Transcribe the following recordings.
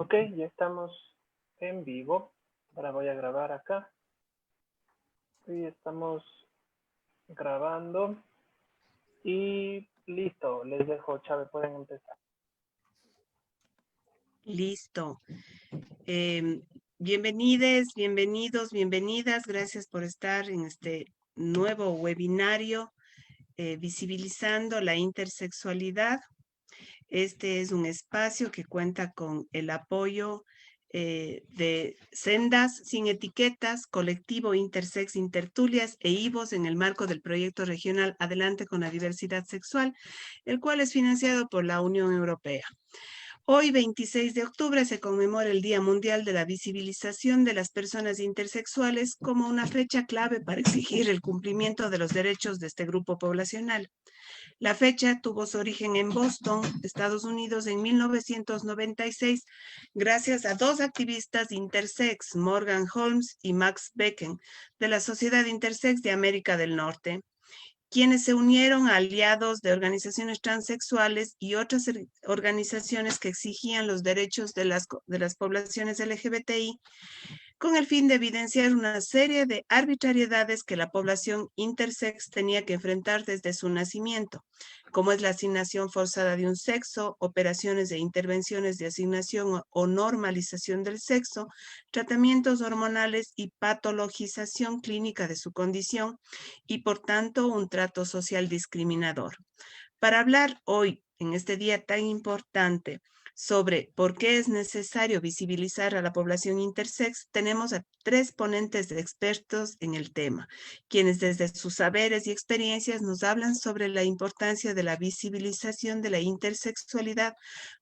Ok, ya estamos en vivo. Ahora voy a grabar acá. Y estamos grabando. Y listo, les dejo, Chávez, pueden empezar. Listo. Bienvenides, bienvenidos, bienvenidas. Gracias por estar en este nuevo webinario visibilizando la intersexualidad. Este es un espacio que cuenta con el apoyo de Sendas Sin Etiquetas, Colectivo Intersex Intertulias e IVOS en el marco del proyecto regional Adelante con la Diversidad Sexual, el cual es financiado por la Unión Europea. Hoy, 26 de octubre, se conmemora el Día Mundial de la Visibilización de las Personas Intersexuales como una fecha clave para exigir el cumplimiento de los derechos de este grupo poblacional. La fecha tuvo su origen en Boston, Estados Unidos, en 1996, gracias a dos activistas intersex, Morgan Holmes y Max Becken, de la Sociedad Intersex de América del Norte, quienes se unieron a aliados de organizaciones transexuales y otras organizaciones que exigían los derechos de las poblaciones LGBTI, con el fin de evidenciar una serie de arbitrariedades que la población intersex tenía que enfrentar desde su nacimiento, como es la asignación forzada de un sexo, operaciones e intervenciones de asignación o normalización del sexo, tratamientos hormonales y patologización clínica de su condición y, por tanto, un trato social discriminador. Para hablar hoy, en este día tan importante, sobre por qué es necesario visibilizar a la población intersex, tenemos a tres ponentes expertos en el tema, quienes desde sus saberes y experiencias nos hablan sobre la importancia de la visibilización de la intersexualidad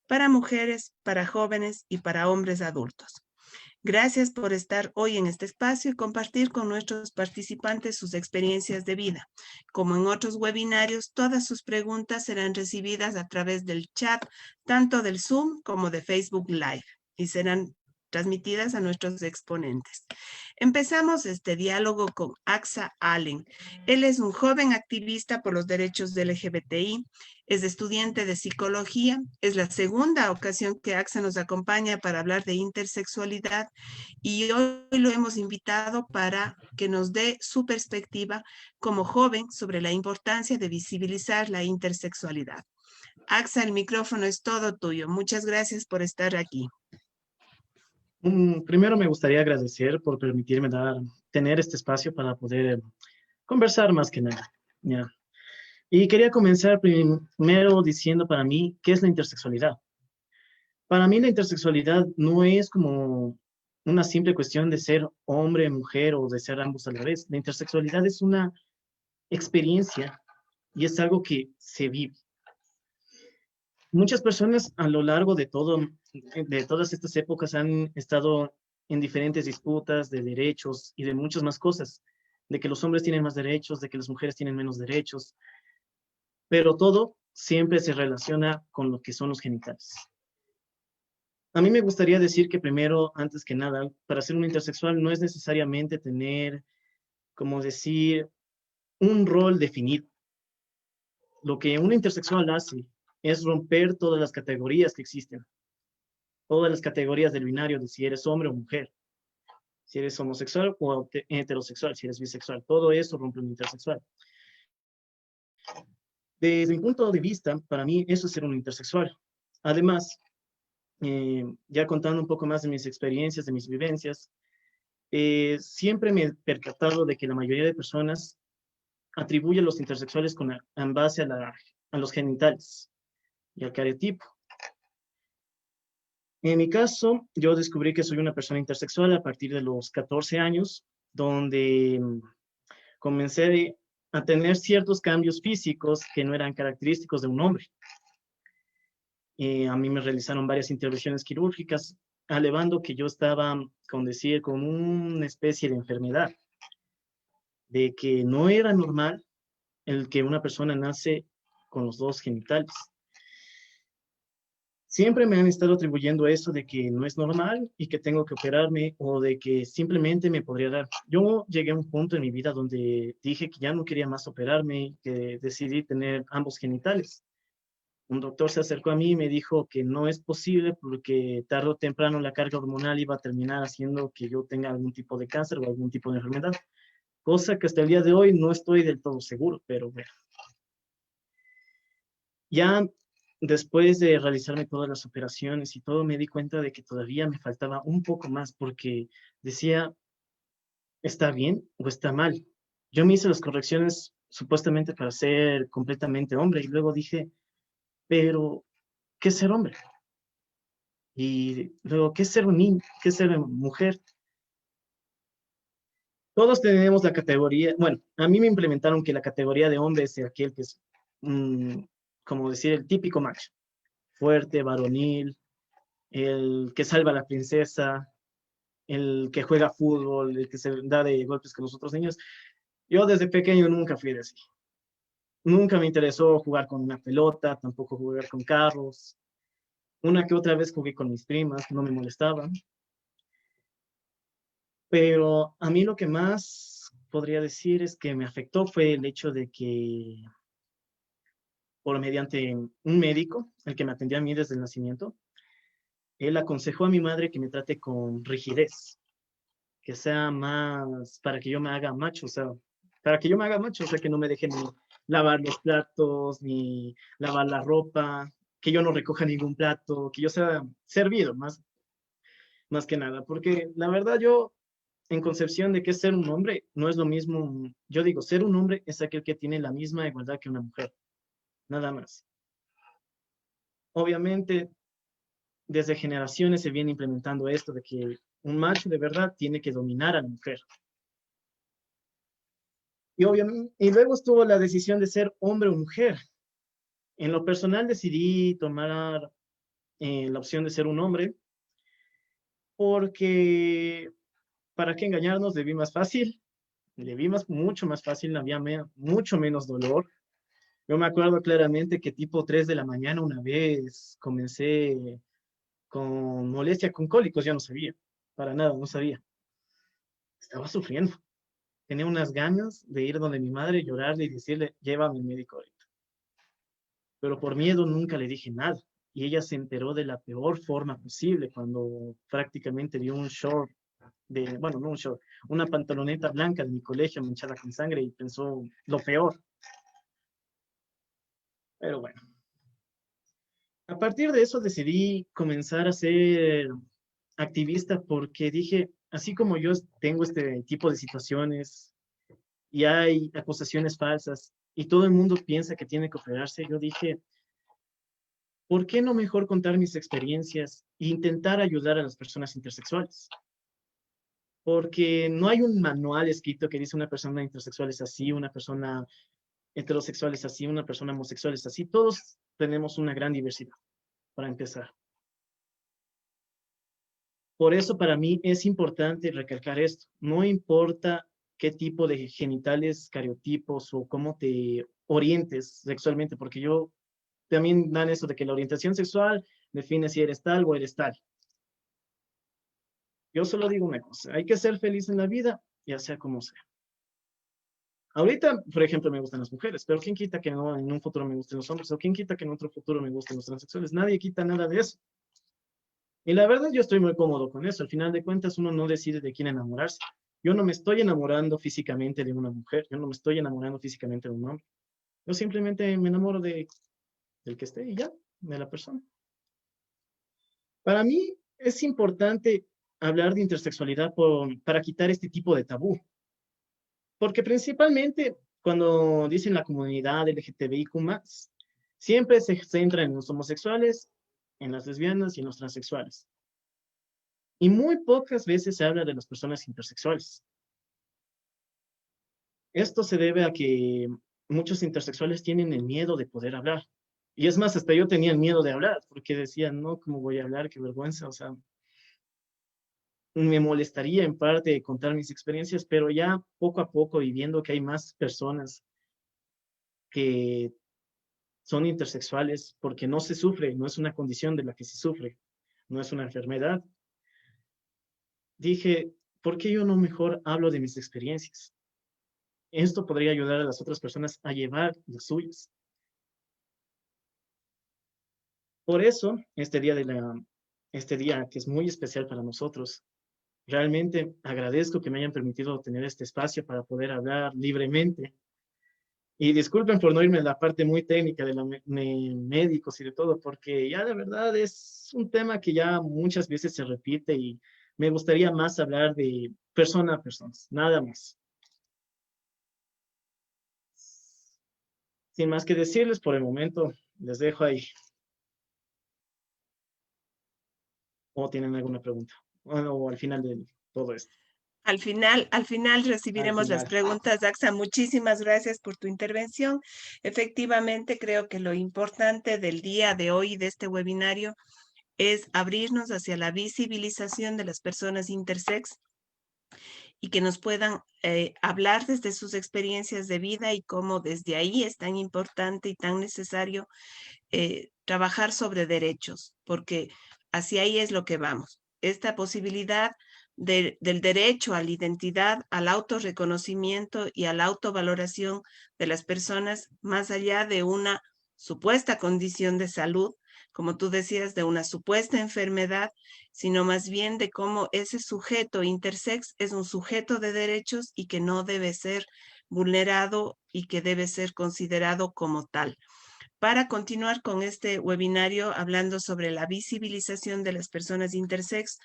para mujeres, para jóvenes y para hombres adultos. Gracias por estar hoy en este espacio y compartir con nuestros participantes sus experiencias de vida. Como en otros webinarios, todas sus preguntas serán recibidas a través del chat, tanto del Zoom como de Facebook Live, y serán transmitidas a nuestros exponentes. Empezamos este diálogo con Axa Allen. Él es un joven activista por los derechos del LGBTI, es estudiante de psicología, es la segunda ocasión que Axa nos acompaña para hablar de intersexualidad y hoy lo hemos invitado para que nos dé su perspectiva como joven sobre la importancia de visibilizar la intersexualidad. Axa, el micrófono es todo tuyo. Muchas gracias por estar aquí. Primero me gustaría agradecer por permitirme tener este espacio para poder conversar más que nada. ¿Ya? Y quería comenzar primero diciendo para mí, ¿qué es la intersexualidad? Para mí la intersexualidad no es como una simple cuestión de ser hombre, mujer o de ser ambos a la vez. La intersexualidad es una experiencia y es algo que se vive. Muchas personas a lo largo de todas estas épocas han estado en diferentes disputas de derechos y de muchas más cosas, de que los hombres tienen más derechos, de que las mujeres tienen menos derechos, pero todo siempre se relaciona con lo que son los genitales. A mí me gustaría decir que primero, antes que nada, para ser un intersexual no es necesariamente tener, como decir, un rol definido. Lo que un intersexual hace es romper todas las categorías que existen, todas las categorías del binario de si eres hombre o mujer, si eres homosexual o heterosexual, si eres bisexual, todo eso rompe un intersexual. Desde mi punto de vista, para mí eso es ser un intersexual. Además, ya contando un poco más de mis experiencias, de mis vivencias, siempre me he percatado de que la mayoría de personas atribuye a los intersexuales en base a los genitales y al cariotipo. En mi caso, yo descubrí que soy una persona intersexual a partir de los 14 años, donde comencé a tener ciertos cambios físicos que no eran característicos de un hombre. A mí me realizaron varias intervenciones quirúrgicas, alevando que yo estaba, con una especie de enfermedad, de que no era normal el que una persona nace con los dos genitales. Siempre me han estado atribuyendo eso de que no es normal y que tengo que operarme o de que simplemente me podría dar. Yo llegué a un punto en mi vida donde dije que ya no quería más operarme, que decidí tener ambos genitales. Un doctor se acercó a mí y me dijo que no es posible porque tarde o temprano la carga hormonal iba a terminar haciendo que yo tenga algún tipo de cáncer o algún tipo de enfermedad, cosa que hasta el día de hoy no estoy del todo seguro, pero bueno. Ya después de realizarme todas las operaciones y todo, me di cuenta de que todavía me faltaba un poco más porque decía, ¿está bien o está mal? Yo me hice las correcciones supuestamente para ser completamente hombre y luego dije, pero, ¿qué es ser hombre? Y luego, ¿qué es ser un niño? ¿Qué es ser mujer? Todos tenemos la categoría, bueno, a mí me implementaron que la categoría de hombre es aquel que es, como decir, el típico macho, fuerte, varonil, el que salva a la princesa, el que juega fútbol, el que se da de golpes con los otros niños. Yo desde pequeño nunca fui de así. Nunca me interesó jugar con una pelota, tampoco jugar con carros. Una que otra vez jugué con mis primas, no me molestaban. Pero a mí lo que más podría decir es que me afectó fue el hecho de que, por mediante un médico, el que me atendía a mí desde el nacimiento, él aconsejó a mi madre que me trate con rigidez, que sea más para que yo me haga macho, o sea, para que yo me haga macho, o sea, que no me deje ni lavar los platos, ni lavar la ropa, que yo no recoja ningún plato, que yo sea servido, más que nada, porque la verdad yo, en concepción de qué es ser un hombre, no es lo mismo, yo digo, ser un hombre es aquel que tiene la misma igualdad que una mujer, nada más. Obviamente, desde generaciones se viene implementando esto de que un macho de verdad tiene que dominar a la mujer. Y obviamente, y luego estuvo la decisión de ser hombre o mujer. En lo personal decidí tomar la opción de ser un hombre porque, ¿para qué engañarnos? Le vi más fácil, le vi mucho más fácil, había mucho menos dolor. Yo me acuerdo claramente que tipo 3 de la mañana una vez comencé con molestia, con cólicos, yo no sabía, para nada, no sabía. Estaba sufriendo. Tenía unas ganas de ir donde mi madre, llorarle y decirle, llévame al médico ahorita. Pero por miedo nunca le dije nada. Y ella se enteró de la peor forma posible cuando prácticamente vio un short bueno, no un short, una pantaloneta blanca de mi colegio manchada con sangre y pensó lo peor. Pero bueno, a partir de eso decidí comenzar a ser activista porque dije, así como yo tengo este tipo de situaciones y hay acusaciones falsas y todo el mundo piensa que tiene que operarse, yo dije, ¿por qué no mejor contar mis experiencias e intentar ayudar a las personas intersexuales? Porque no hay un manual escrito que dice una persona intersexual es así, una persona heterosexual es así, una persona homosexual es así. Todos tenemos una gran diversidad, para empezar. Por eso para mí es importante recalcar esto. No importa qué tipo de genitales, cariotipos o cómo te orientes sexualmente, porque yo también dan eso de que la orientación sexual define si eres tal o eres tal. Yo solo digo una cosa, hay que ser feliz en la vida, ya sea como sea. Ahorita, por ejemplo, me gustan las mujeres, pero ¿quién quita que no en un futuro me gusten los hombres? ¿O quién quita que en otro futuro me gusten los transexuales? Nadie quita nada de eso. Y la verdad, yo estoy muy cómodo con eso. Al final de cuentas, uno no decide de quién enamorarse. Yo no me estoy enamorando físicamente de una mujer, yo no me estoy enamorando físicamente de un hombre. Yo simplemente me enamoro del que esté y ya, de la persona. Para mí es importante hablar de intersexualidad para quitar este tipo de tabú. Porque principalmente cuando dicen la comunidad LGTBIQ+, siempre se centra en los homosexuales, en las lesbianas y en los transexuales. Y muy pocas veces se habla de las personas intersexuales. Esto se debe a que muchos intersexuales tienen el miedo de poder hablar. Y es más, hasta yo tenía el miedo de hablar, porque decía, no, ¿cómo voy a hablar? Qué vergüenza, o sea, me molestaría en parte contar mis experiencias, pero ya poco a poco y viendo que hay más personas que son intersexuales porque no se sufre, no es una condición de la que se sufre, no es una enfermedad. Dije, ¿por qué yo no mejor hablo de mis experiencias? Esto podría ayudar a las otras personas a llevar las suyas. Por eso, este día que es muy especial para nosotros, realmente agradezco que me hayan permitido tener este espacio para poder hablar libremente. Y disculpen por no irme a la parte muy técnica de los médicos y de todo, porque ya la verdad es un tema que ya muchas veces se repite y me gustaría más hablar de persona a persona, nada más. Sin más que decirles por el momento, les dejo ahí. ¿O tienen alguna pregunta? Bueno, o al final de todo esto. Al final Al recibiremos las final. preguntas. Daxa, muchísimas gracias por tu intervención. Efectivamente, creo que lo importante del día de hoy, de este webinario, es abrirnos hacia la visibilización de las personas intersex y que nos puedan hablar desde sus experiencias de vida y cómo desde ahí es tan importante y tan necesario trabajar sobre derechos, porque hacia ahí es lo que vamos. Esta posibilidad del derecho a la identidad, al autorreconocimiento y a la autovaloración de las personas, más allá de una supuesta condición de salud, como tú decías, de una supuesta enfermedad, sino más bien de cómo ese sujeto intersex es un sujeto de derechos y que no debe ser vulnerado y que debe ser considerado como tal. Para continuar con este webinario hablando sobre la visibilización de las personas intersex,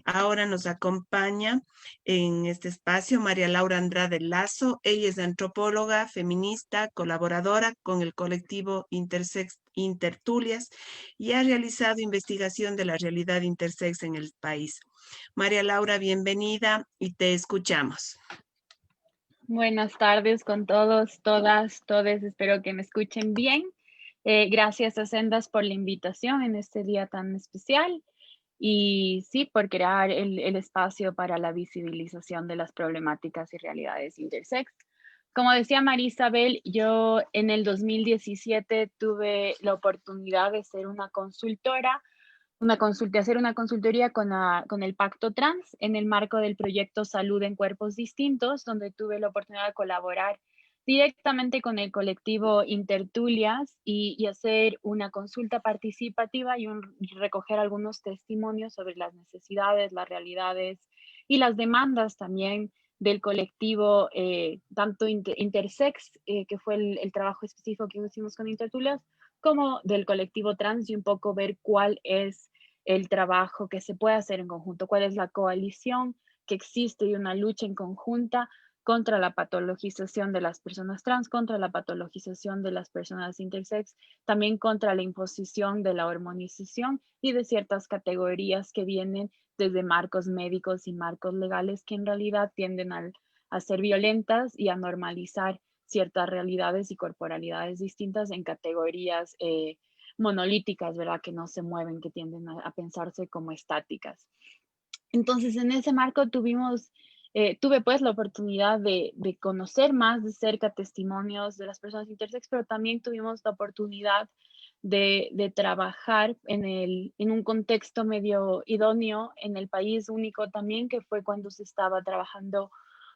ahora nos acompaña en este espacio María Laura Andrade Lazo. Ella es antropóloga, feminista, colaboradora con el colectivo Intersex Intertulias y ha realizado investigación de la realidad intersex en el país. María Laura, bienvenida y te escuchamos. Buenas tardes con todos, todas, todes. Espero que me escuchen bien. Gracias a Sendas por la invitación en este día tan especial y sí, por crear el espacio para la visibilización de las problemáticas y realidades intersex. Como decía María Isabel, yo en el 2017 tuve la oportunidad de ser una consultora hacer una consultoría con el Pacto Trans en el marco del proyecto Salud en Cuerpos Distintos, donde tuve la oportunidad de colaborar directamente con el colectivo Intertulias y hacer una consulta participativa y recoger algunos testimonios sobre las necesidades, las realidades y las demandas también del colectivo, tanto intersex, que fue el trabajo específico que hicimos con Intertulias, como del colectivo trans y un poco ver cuál es el trabajo que se puede hacer en conjunto, cuál es la coalición que existe y una lucha en conjunta contra la patologización de las personas trans, contra la patologización de las personas intersex, también contra la imposición de la hormonización y de ciertas categorías que vienen desde marcos médicos y marcos legales que en realidad tienden a ser violentas y a normalizar ciertas realidades y corporalidades distintas en categorías monolíticas, ¿verdad? Que no se mueven, que tienden a pensarse como estáticas. Entonces, en ese marco tuve pues la oportunidad de conocer más de cerca testimonios de las personas intersex, pero también tuvimos la oportunidad de trabajar en un contexto medio idóneo en el país único también, que fue cuando se estaba trabajando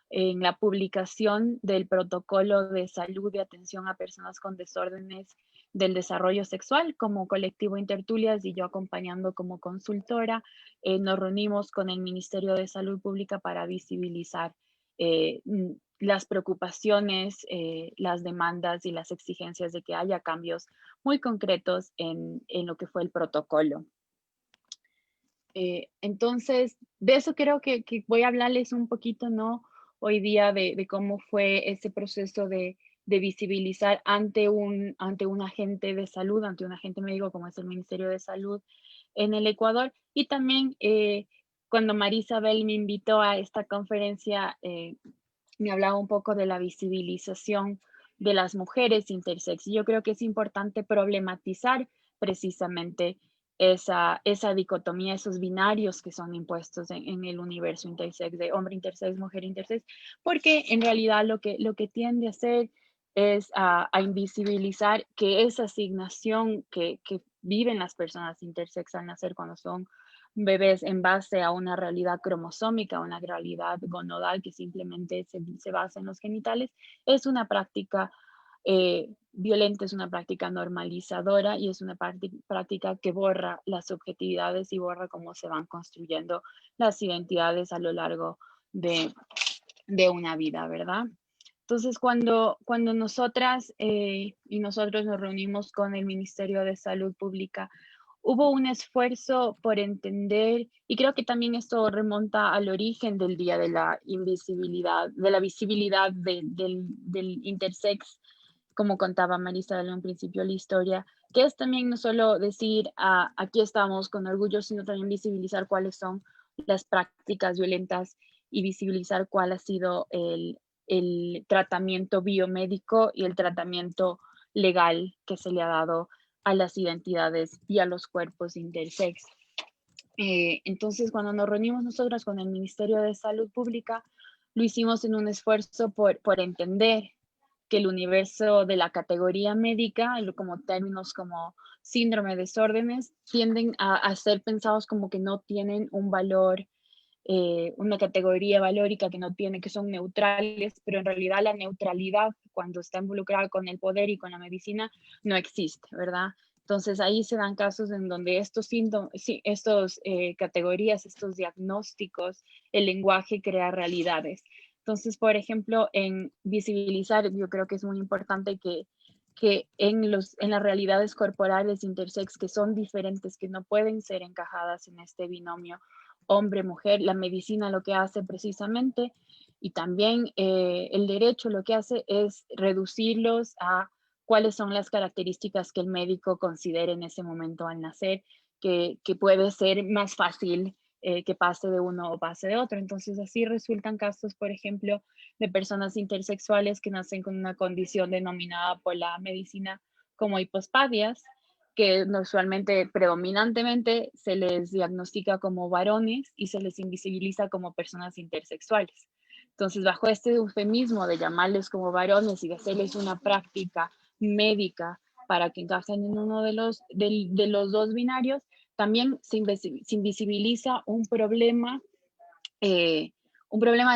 en la publicación del protocolo de salud y atención a personas con desórdenes del desarrollo sexual como colectivo Intertulias y yo acompañando como consultora. Nos reunimos con el Ministerio de Salud Pública para visibilizar las preocupaciones, las demandas y las exigencias de que haya cambios muy concretos en lo que fue el protocolo. Entonces, de eso creo que voy a hablarles un poquito, ¿no? Hoy día de cómo fue ese proceso de visibilizar ante un agente de salud, ante un agente médico como es el Ministerio de Salud en el Ecuador. Y también cuando María Isabel me invitó a esta conferencia, me hablaba un poco de la visibilización de las mujeres intersex. Yo creo que es importante problematizar precisamente esa dicotomía, esos binarios que son impuestos en el universo intersex, de hombre intersex, mujer intersex, porque en realidad lo que tiende a hacer es a invisibilizar que esa asignación que viven las personas intersex al nacer cuando son bebés en base a una realidad cromosómica, una realidad gonodal que simplemente se basa en los genitales, es una práctica violenta, es una práctica normalizadora y es una práctica que borra las subjetividades y borra cómo se van construyendo las identidades a lo largo de una vida, ¿verdad? Entonces, cuando nosotras y nosotros nos reunimos con el Ministerio de Salud Pública, hubo un esfuerzo por entender, y creo que también esto remonta al origen del Día de la Invisibilidad, de la visibilidad del intersex, como contaba Marisa en un principio la historia, que es también no solo decir aquí estamos con orgullo, sino también visibilizar cuáles son las prácticas violentas y visibilizar cuál ha sido el tratamiento biomédico y el tratamiento legal que se le ha dado a las identidades y a los cuerpos intersex. Entonces, cuando nos reunimos nosotras con el Ministerio de Salud Pública, lo hicimos en un esfuerzo por entender que el universo de la categoría médica, como términos como síndrome, desórdenes, tienden a ser pensados como que no tienen un valor, una categoría valórica que no tiene, que son neutrales, pero en realidad la neutralidad cuando está involucrada con el poder y con la medicina no existe, ¿verdad? Entonces ahí se dan casos en donde estos síntomas, sí, estos categorías, estos diagnósticos, el lenguaje crea realidades. Entonces, por ejemplo, en visibilizar, yo creo que es muy importante que en las realidades corporales intersex que son diferentes, que no pueden ser encajadas en este binomio hombre-mujer, la medicina lo que hace precisamente, y también el derecho lo que hace es reducirlos a cuáles son las características que el médico considere en ese momento al nacer, que puede ser más fácil que pase de uno o pase de otro. Entonces así resultan casos, por ejemplo, de personas intersexuales que nacen con una condición denominada por la medicina como hipospadias, que usualmente, predominantemente, se les diagnostica como varones y se les invisibiliza como personas intersexuales. Entonces, bajo este eufemismo de llamarles como varones y de hacerles una práctica médica para que encajen en uno de los dos binarios, también se invisibiliza un problema de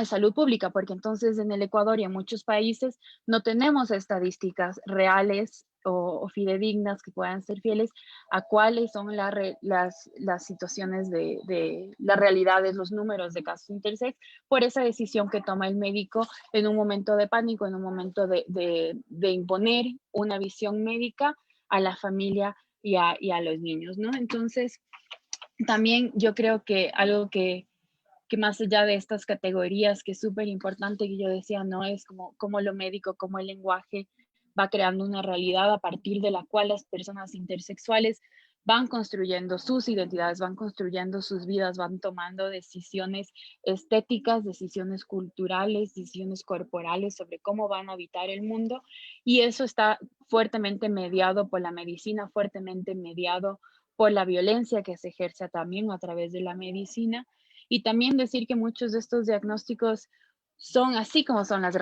salud pública, porque entonces en el Ecuador y en muchos países no tenemos estadísticas reales o fidedignas que puedan ser fieles a cuáles son las situaciones de las realidades, los números de casos intersex, por esa decisión que toma el médico en un momento de pánico, en un momento de imponer una visión médica a la familia y a los niños, ¿no? Entonces, también yo creo que algo que más allá de estas categorías, que es súper importante, que yo decía, no es como lo médico, como el lenguaje va creando una realidad a partir de la cual las personas intersexuales van construyendo sus identidades, van construyendo sus vidas, van tomando decisiones estéticas, decisiones culturales, decisiones corporales sobre cómo van a habitar el mundo. Y eso está fuertemente mediado por la medicina, fuertemente mediado por la violencia que se ejerce también a través de la medicina. Y también decir que muchos de estos diagnósticos son así como son las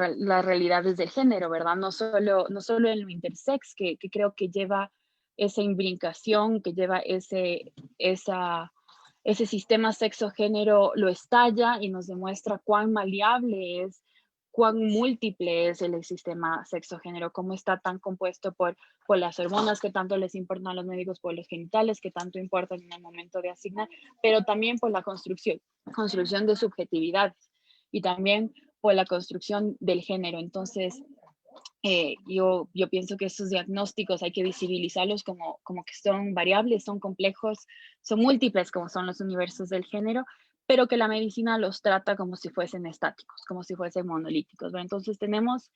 realidades del género, ¿verdad? No solo en lo intersex, que creo que lleva esa imbricación, que lleva ese sistema sexo-género, lo estalla y nos demuestra cuán maleable es, cuán múltiple es el sistema sexo-género, cómo está tan compuesto por las hormonas que tanto les importan a los médicos, por los genitales que tanto importan en el momento de asignar, pero también por la construcción de subjetividades y también por la construcción del género. Entonces, yo pienso que estos diagnósticos hay que visibilizarlos como que son variables, son complejos, son múltiples como son los universos del género, pero que la medicina los trata como si fuesen estáticos, como si fuesen monolíticos, ¿no? Entonces tenemos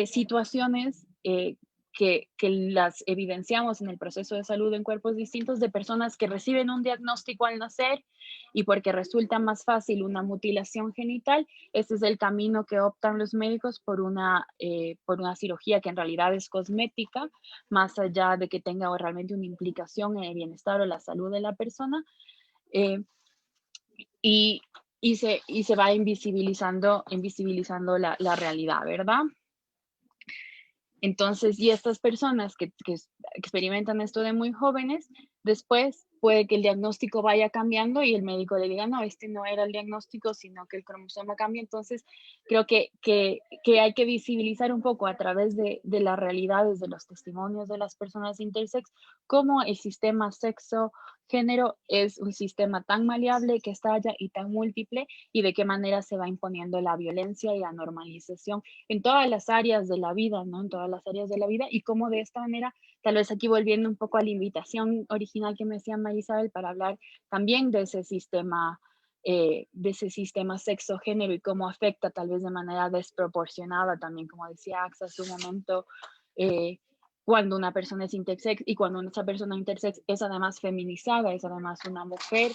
situaciones que las evidenciamos en el proceso de salud en cuerpos distintos de personas que reciben un diagnóstico al nacer y porque resulta más fácil una mutilación genital, este es el camino que optan los médicos por una cirugía que en realidad es cosmética, más allá de que tenga realmente una implicación en el bienestar o la salud de la persona. Y se va invisibilizando la realidad, ¿verdad? Entonces, y estas personas que experimentan esto de muy jóvenes, Después puede que el diagnóstico vaya cambiando y el médico le diga, no, este no era el diagnóstico, sino que el cromosoma cambia. Entonces, creo que hay que visibilizar un poco a través de las realidades, de los testimonios de las personas intersex, cómo el sistema sexo-género es un sistema tan maleable que estalla y tan múltiple, y de qué manera se va imponiendo la violencia y la normalización en todas las áreas de la vida, ¿no? En todas las áreas de la vida, y cómo de esta manera, tal vez aquí volviendo un poco a la invitación original que me decía María Isabel para hablar también de ese sistema sexo-género y cómo afecta tal vez de manera desproporcionada también, como decía Axa hace un momento, cuando una persona es intersex y cuando esa persona intersex es además feminizada, es además una mujer,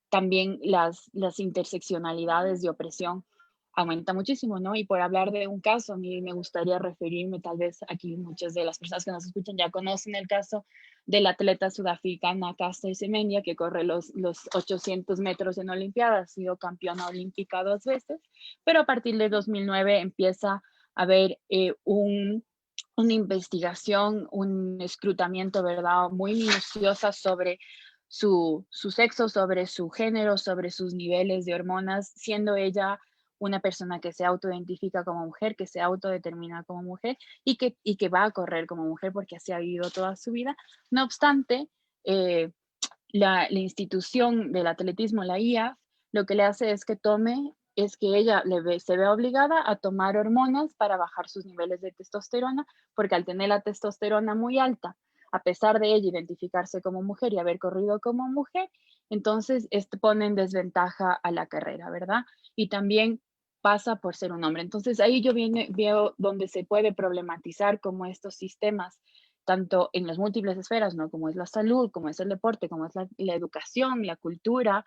también las interseccionalidades de opresión aumenta muchísimo, ¿no? Y por hablar de un caso, a mí me gustaría referirme, tal vez aquí muchas de las personas que nos escuchan ya conocen el caso de la atleta sudafricana Caster Semenya, que corre los 800 metros en Olimpiadas, ha sido campeona olímpica 2 veces, pero a partir de 2009 empieza a haber una investigación, un escrutamiento, ¿verdad?, muy minuciosa sobre su sexo, sobre su género, sobre sus niveles de hormonas, siendo ella una persona que se autoidentifica como mujer, que se autodetermina como mujer y que va a correr como mujer porque así ha vivido toda su vida. No obstante, la institución del atletismo, la IAF, lo que le hace es que ella se ve obligada a tomar hormonas para bajar sus niveles de testosterona, porque al tener la testosterona muy alta, a pesar de ella identificarse como mujer y haber corrido como mujer, entonces esto pone en desventaja a la carrera, ¿verdad? Y también pasa por ser un hombre. Entonces ahí yo veo donde se puede problematizar cómo estos sistemas, tanto en las múltiples esferas, ¿no? Como es la salud, como es el deporte, como es la educación, la cultura,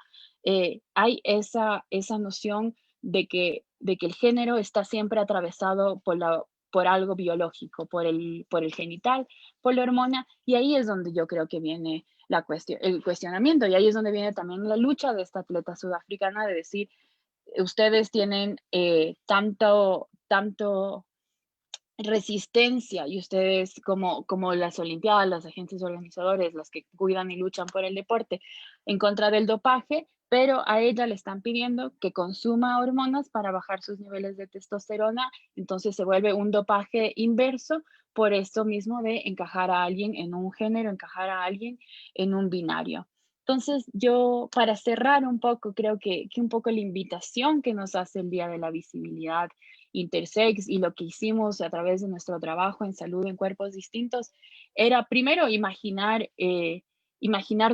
hay esa noción de que el género está siempre atravesado por algo biológico, por el genital, por la hormona, y ahí es donde yo creo que viene el cuestionamiento, y ahí es donde viene también la lucha de esta atleta sudafricana de decir, ustedes tienen tanto resistencia y ustedes como las Olimpiadas, las agentes organizadores, las que cuidan y luchan por el deporte en contra del dopaje, pero a ella le están pidiendo que consuma hormonas para bajar sus niveles de testosterona, entonces se vuelve un dopaje inverso por eso mismo de encajar a alguien en un género, encajar a alguien en un binario. Entonces, yo, para cerrar un poco, creo que un poco la invitación que nos hace el Día de la Visibilidad Intersex y lo que hicimos a través de nuestro trabajo en salud en cuerpos distintos era primero imaginar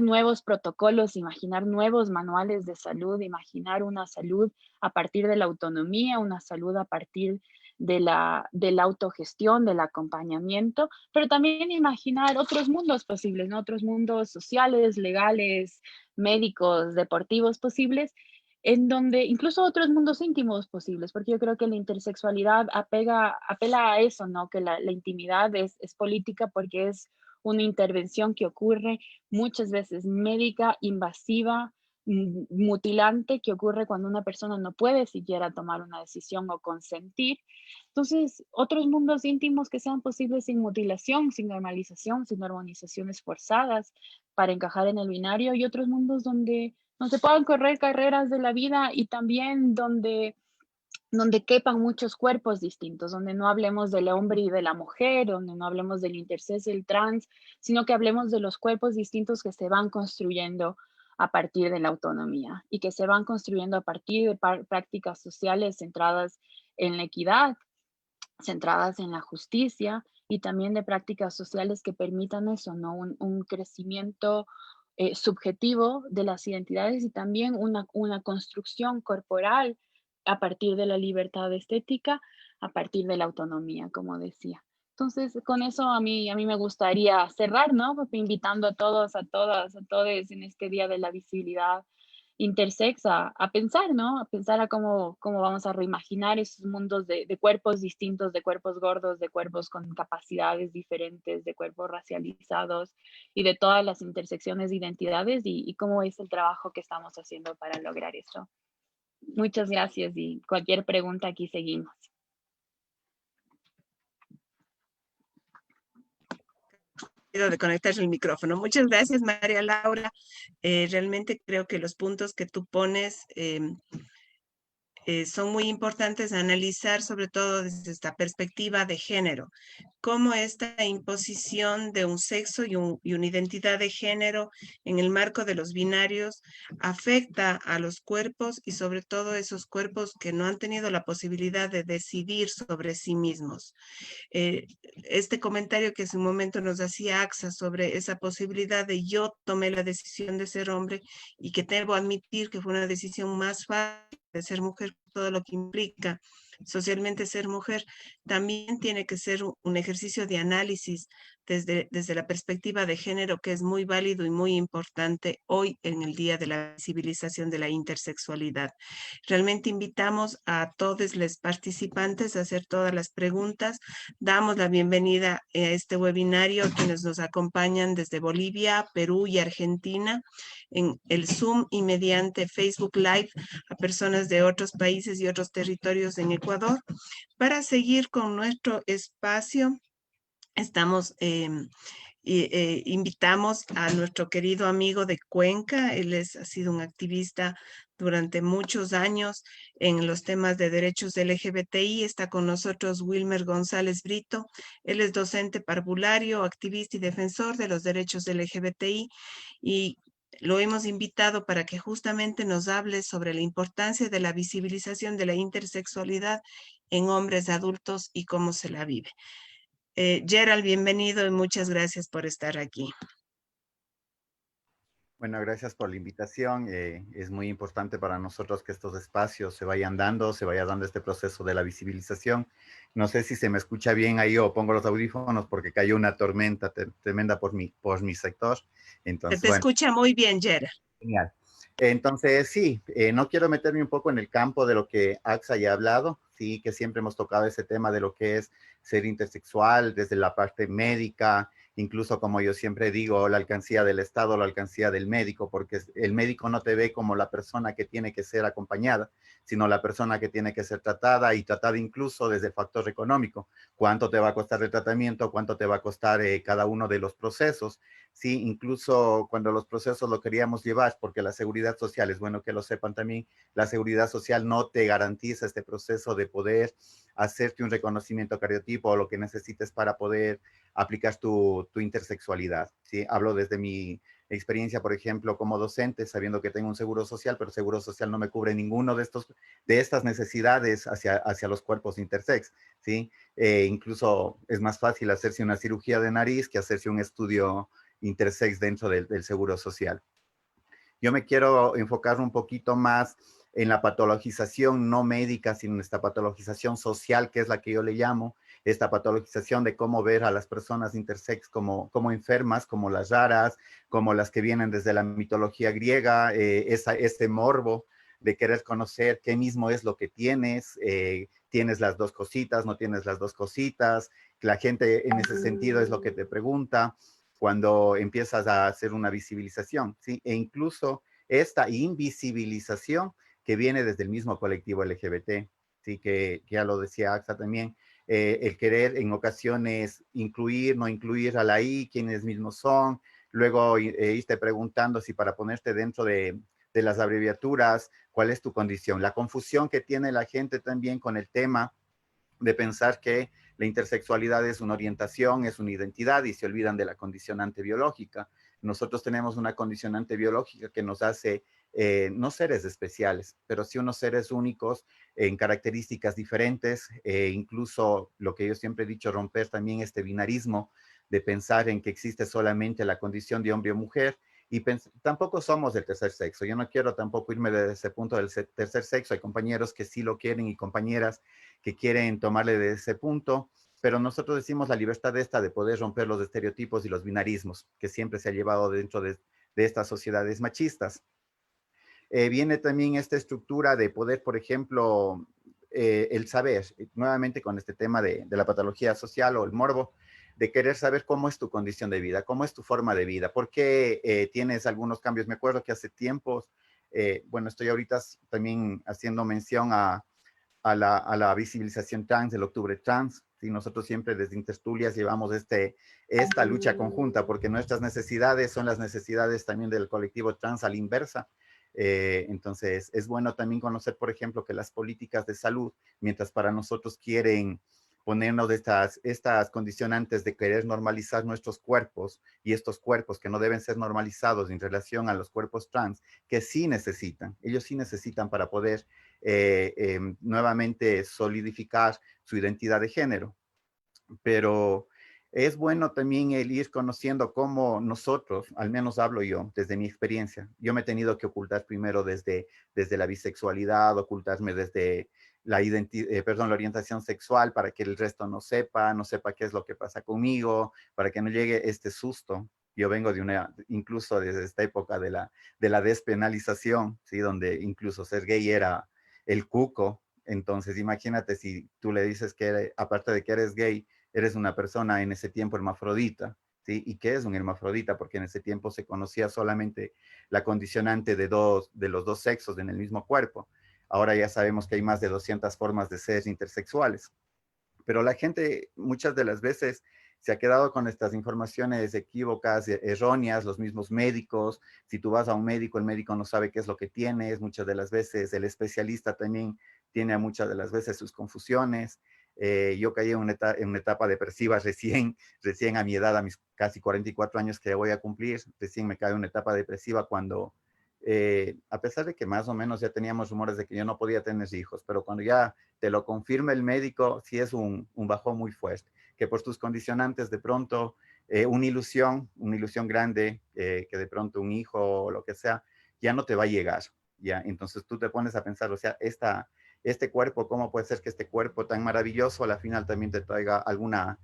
nuevos protocolos, imaginar nuevos manuales de salud, imaginar una salud a partir de la autonomía, una salud a partir de la autogestión, del acompañamiento, pero también imaginar otros mundos posibles, ¿no? Otros mundos sociales, legales, médicos, deportivos posibles, en donde incluso otros mundos íntimos posibles, porque yo creo que la intersexualidad apela a eso, ¿no? Que la intimidad es política porque es una intervención que ocurre muchas veces médica, invasiva, mutilante, que ocurre cuando una persona no puede siquiera tomar una decisión o consentir. Entonces, otros mundos íntimos que sean posibles sin mutilación, sin normalización, sin hormonizaciones forzadas para encajar en el binario, y otros mundos donde no se puedan correr carreras de la vida y también donde quepan muchos cuerpos distintos, donde no hablemos del hombre y de la mujer, donde no hablemos del intersex y el trans, sino que hablemos de los cuerpos distintos que se van construyendo a partir de la autonomía y que se van construyendo a partir de prácticas sociales centradas en la equidad, centradas en la justicia y también de prácticas sociales que permitan eso, ¿no? Un crecimiento subjetivo de las identidades y también una construcción corporal a partir de la libertad estética, a partir de la autonomía, como decía. Entonces, con eso a mí me gustaría cerrar, ¿no? Invitando a todos, a todas, a todos en este Día de la Visibilidad Intersex a pensar, ¿no? A pensar a cómo vamos a reimaginar esos mundos de cuerpos distintos, de cuerpos gordos, de cuerpos con capacidades diferentes, de cuerpos racializados y de todas las intersecciones de identidades y cómo es el trabajo que estamos haciendo para lograr eso. Muchas gracias y cualquier pregunta aquí seguimos. de conectarse el micrófono. Muchas gracias, María Laura. Realmente creo que los puntos que tú pones son muy importantes a analizar, sobre todo desde esta perspectiva de género, cómo esta imposición de un sexo y una identidad de género en el marco de los binarios afecta a los cuerpos y sobre todo esos cuerpos que no han tenido la posibilidad de decidir sobre sí mismos. Este comentario que hace un momento nos hacía AXA sobre esa posibilidad de yo tomé la decisión de ser hombre y que debo admitir que fue una decisión más fácil de ser mujer, todo lo que implica socialmente ser mujer, también tiene que ser un ejercicio de análisis desde la perspectiva de género que es muy válido y muy importante hoy en el Día de la Visibilización de la Intersexualidad. Realmente invitamos a todos los participantes a hacer todas las preguntas. Damos la bienvenida a este webinario a quienes nos acompañan desde Bolivia, Perú y Argentina en el Zoom y mediante Facebook Live a personas de otros países y otros territorios en Ecuador. Para seguir con nuestro espacio, invitamos a nuestro querido amigo de Cuenca. Él ha sido un activista durante muchos años en los temas de derechos LGBTI. Está con nosotros Wilmer González Brito. Él es docente parvulario, activista y defensor de los derechos LGBTI y lo hemos invitado para que justamente nos hable sobre la importancia de la visibilización de la intersexualidad en hombres adultos y cómo se la vive. Gerald, bienvenido y muchas gracias por estar aquí. Bueno, gracias por la invitación. Es muy importante para nosotros que estos espacios se vayan dando, se vaya dando este proceso de la visibilización. No sé si se me escucha bien ahí o pongo los audífonos porque cayó una tormenta tremenda por mi sector. Entonces, Se te escucha muy bien, Gerald. Genial. Entonces, sí, no quiero meterme un poco en el campo de lo que AXA ya ha hablado, sí, que siempre hemos tocado ese tema de lo que es ser intersexual desde la parte médica, incluso como yo siempre digo, la alcancía del Estado, la alcancía del médico, porque el médico no te ve como la persona que tiene que ser acompañada, sino la persona que tiene que ser tratada y tratada incluso desde el factor económico. ¿Cuánto te va a costar el tratamiento? ¿Cuánto te va a costar cada uno de los procesos? Sí, incluso cuando los procesos lo queríamos llevar, porque la seguridad social, es bueno que lo sepan también, la seguridad social no te garantiza este proceso de poder hacerte un reconocimiento cariotipo o lo que necesites para poder aplicar tu intersexualidad. ¿Sí? Hablo desde mi experiencia, por ejemplo, como docente, sabiendo que tengo un seguro social, pero el seguro social no me cubre ninguno de estas necesidades hacia los cuerpos intersex. ¿Sí? Incluso es más fácil hacerse una cirugía de nariz que hacerse un estudio intersex dentro del seguro social. Yo me quiero enfocar un poquito más en la patologización no médica, sino en esta patologización social, que es la que yo le llamo, esta patologización de cómo ver a las personas intersex como enfermas, como las raras, como las que vienen desde la mitología griega, este morbo de querer conocer qué mismo es lo que tienes, tienes las dos cositas, no tienes las dos cositas, la gente en ese sentido es lo que te pregunta cuando empiezas a hacer una visibilización, ¿sí? E incluso esta invisibilización que viene desde el mismo colectivo LGBT, ¿sí? Que ya lo decía AXA también, el querer en ocasiones incluir, no incluir a la I, quiénes mismos son, luego irte preguntando si para ponerte dentro de las abreviaturas, cuál es tu condición, la confusión que tiene la gente también con el tema de pensar que la intersexualidad es una orientación, es una identidad y se olvidan de la condicionante biológica. Nosotros tenemos una condicionante biológica que nos hace no seres especiales, pero sí unos seres únicos en características diferentes, incluso lo que yo siempre he dicho, romper también este binarismo de pensar en que existe solamente la condición de hombre o mujer, y tampoco somos del tercer sexo. Yo no quiero tampoco irme desde ese punto del tercer sexo. Hay compañeros que sí lo quieren y compañeras que quieren tomarle de ese punto, pero nosotros decimos la libertad de poder romper los estereotipos y los binarismos que siempre se ha llevado dentro de estas sociedades machistas. Viene también esta estructura de poder, por ejemplo, el saber, nuevamente con este tema de la patología social o el morbo, de querer saber cómo es tu condición de vida, cómo es tu forma de vida, por qué tienes algunos cambios. Me acuerdo que hace tiempos, bueno, estoy ahorita también haciendo mención a a la visibilización trans, el Octubre Trans. ¿Sí? Nosotros siempre desde Intertulias llevamos esta lucha conjunta, porque nuestras necesidades son las necesidades también del colectivo trans a la inversa. Entonces, es bueno también conocer, por ejemplo, que las políticas de salud, mientras para nosotros quieren ponernos de estas condicionantes de querer normalizar nuestros cuerpos y estos cuerpos que no deben ser normalizados en relación a los cuerpos trans, que sí necesitan, ellos sí necesitan para poder nuevamente solidificar su identidad de género. Pero es bueno también el ir conociendo cómo nosotros, al menos hablo yo, desde mi experiencia, yo me he tenido que ocultar primero desde la bisexualidad, ocultarme desde la orientación sexual para que el resto no sepa qué es lo que pasa conmigo, para que no llegue este susto. Yo vengo incluso desde esta época de la despenalización, ¿sí? Donde incluso ser gay era el cuco. Entonces, imagínate si tú le dices que aparte de que eres gay, eres una persona en ese tiempo hermafrodita, ¿sí? ¿Y qué es un hermafrodita? Porque en ese tiempo se conocía solamente la condicionante de los dos sexos en el mismo cuerpo. Ahora ya sabemos que hay más de 200 formas de ser intersexuales. Pero la gente muchas de las veces se ha quedado con estas informaciones equívocas, erróneas, los mismos médicos. Si tú vas a un médico, el médico no sabe qué es lo que tienes. Muchas de las veces el especialista también tiene muchas de las veces sus confusiones. Yo caí en una etapa depresiva recién a mi edad, a mis casi 44 años que voy a cumplir, recién me caí en una etapa depresiva cuando, a pesar de que más o menos ya teníamos rumores de que yo no podía tener hijos, pero cuando ya te lo confirma el médico, sí es un bajón muy fuerte, que por tus condicionantes de pronto, una ilusión grande, que de pronto un hijo o lo que sea, ya no te va a llegar, ¿ya? Entonces tú te pones a pensar, o sea, este cuerpo, ¿cómo puede ser que este cuerpo tan maravilloso a la final también te traiga alguna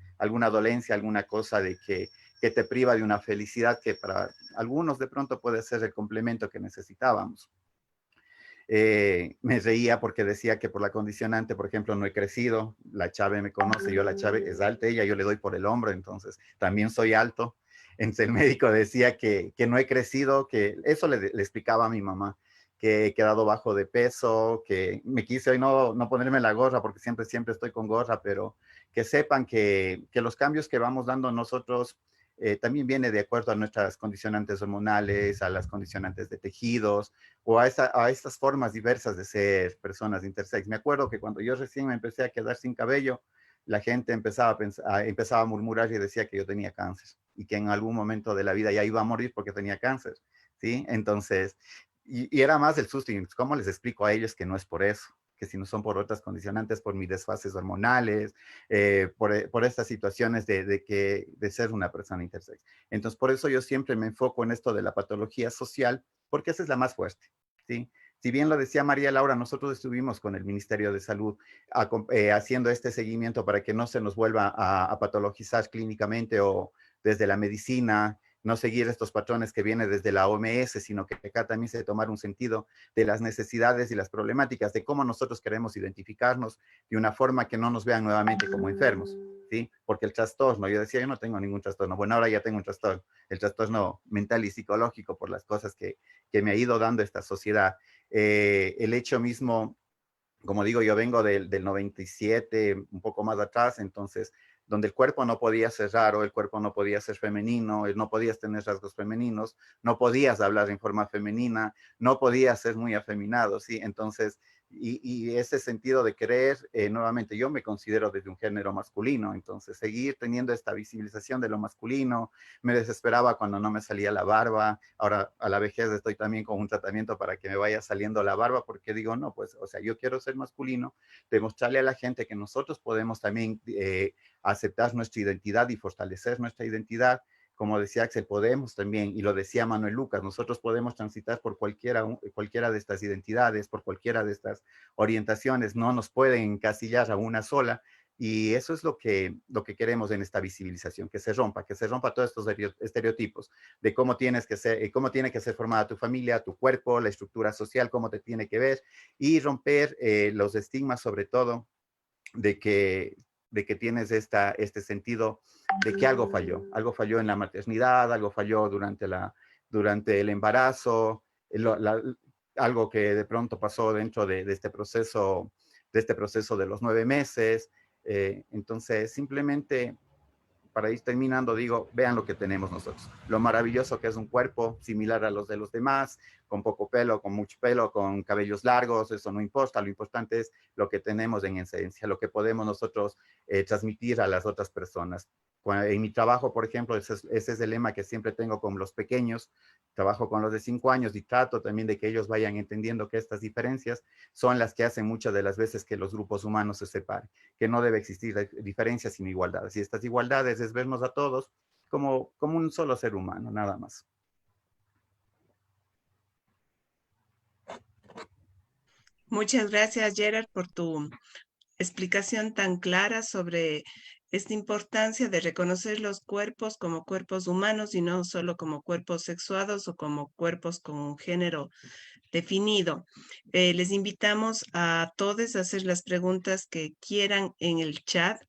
dolencia, alguna cosa de que te priva de una felicidad que para algunos de pronto puede ser el complemento que necesitábamos? Me reía porque decía que por la condicionante, por ejemplo, no he crecido. La Chave me conoce, la Chave es alta, ella, yo le doy por el hombro, entonces también soy alto. Entonces el médico decía que no he crecido, que eso le explicaba a mi mamá, que he quedado bajo de peso, que me quise hoy no ponerme la gorra, porque siempre estoy con gorra, pero que sepan que los cambios que vamos dando nosotros también viene de acuerdo a nuestras condicionantes hormonales, a las condicionantes de tejidos, o a estas formas diversas de ser personas intersex. Me acuerdo que cuando yo recién me empecé a quedar sin cabello, la gente empezaba a murmurar y decía que yo tenía cáncer y que en algún momento de la vida ya iba a morir porque tenía cáncer, ¿sí? Entonces, y era más el susto, y ¿cómo les explico a ellos que no es por eso? Que si no son por otras condicionantes, por mis desfases hormonales, por estas situaciones de ser una persona intersex. Entonces, por eso yo siempre me enfoco en esto de la patología social, porque esa es la más fuerte, ¿sí? Si bien lo decía María Laura, nosotros estuvimos con el Ministerio de Salud haciendo este seguimiento para que no se nos vuelva a patologizar clínicamente o desde la medicina, no seguir estos patrones que vienen desde la OMS, sino que acá también se tomar un sentido de las necesidades y las problemáticas, de cómo nosotros queremos identificarnos de una forma que no nos vean nuevamente como enfermos, ¿sí? Porque el trastorno, yo decía, yo no tengo ningún trastorno, bueno, ahora ya tengo un trastorno, el trastorno mental y psicológico por las cosas que me ha ido dando esta sociedad. El hecho mismo, como digo, yo vengo del 97, un poco más atrás, entonces, donde el cuerpo no podía ser raro, el cuerpo no podía ser femenino, no podías tener rasgos femeninos, no podías hablar en forma femenina, no podías ser muy afeminado, ¿sí? Entonces, y ese sentido de querer, nuevamente, yo me considero desde un género masculino, entonces seguir teniendo esta visibilización de lo masculino, me desesperaba cuando no me salía la barba, ahora a la vejez estoy también con un tratamiento para que me vaya saliendo la barba, porque digo, no, pues, o sea, yo quiero ser masculino, demostrarle a la gente que nosotros podemos también aceptar nuestra identidad y fortalecer nuestra identidad. Como decía Axel, podemos también, y lo decía Manuel Lucas, nosotros podemos transitar por cualquiera de estas identidades, por cualquiera de estas orientaciones, no nos pueden encasillar a una sola, y eso es lo que queremos en esta visibilización, que se rompa todos estos estereotipos de cómo tienes que ser, cómo tiene que ser formada tu familia, tu cuerpo, la estructura social, cómo te tiene que ver, y romper los estigmas sobre todo de que tienes este sentido de que algo falló en la maternidad, algo falló durante el embarazo, algo que de pronto pasó dentro de este proceso este proceso de los 9 meses. Entonces, simplemente para ir terminando, digo, vean lo que tenemos nosotros. Lo maravilloso que es un cuerpo similar a los de los demás, con poco pelo, con mucho pelo, con cabellos largos, eso no importa. Lo importante es lo que tenemos en esencia, lo que podemos nosotros transmitir a las otras personas. En mi trabajo, por ejemplo, ese es el lema que siempre tengo con los pequeños. Trabajo con los de 5 años y trato también de que ellos vayan entendiendo que estas diferencias son las que hacen muchas de las veces que los grupos humanos se separen, que no debe existir diferencias sino igualdades. Y estas igualdades es vernos a todos como un solo ser humano, nada más. Muchas gracias, Gerard, por tu explicación tan clara sobre esta importancia de reconocer los cuerpos como cuerpos humanos y no solo como cuerpos sexuados o como cuerpos con un género definido. Les invitamos a todos a hacer las preguntas que quieran en el chat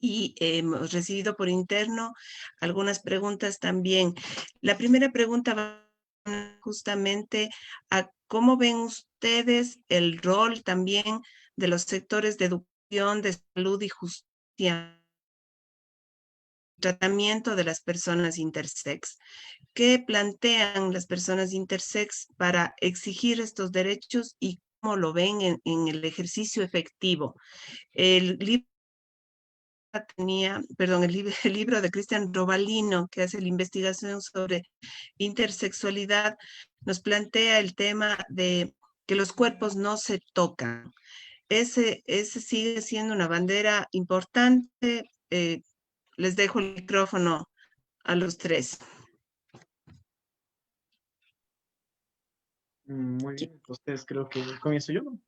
y hemos recibido por interno algunas preguntas también. La primera pregunta va justamente a cómo ven ustedes el rol también de los sectores de educación, de salud y justicia, tratamiento de las personas intersex. ¿Qué plantean las personas intersex para exigir estos derechos y cómo lo ven en el ejercicio efectivo? El libro el libro de Cristian Rovalino, que hace la investigación sobre intersexualidad, nos plantea el tema de que los cuerpos no se tocan. Ese sigue siendo una bandera importante. Les dejo el micrófono a los tres. Muy bien, entonces creo que comienzo yo, ¿no?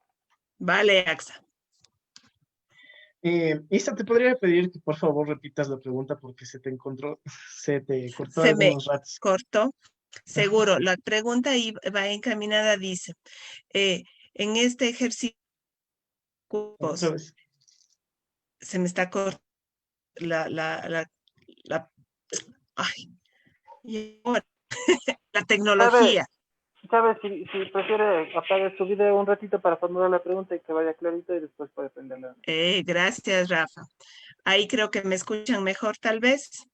Vale, Axa. Isa, te podría pedir que por favor repitas la pregunta porque se te cortó Se me algunos ratos. cortó. Seguro. La pregunta ahí va encaminada, dice, en este ejercicio, Otra vez. se me está cortando ay, y ahora, la tecnología. ¿Sabe? Si prefiere, apague su video un ratito para formular la pregunta y que vaya clarito y después puede prenderla. Gracias, Rafa. Ahí creo que me escuchan mejor, tal vez.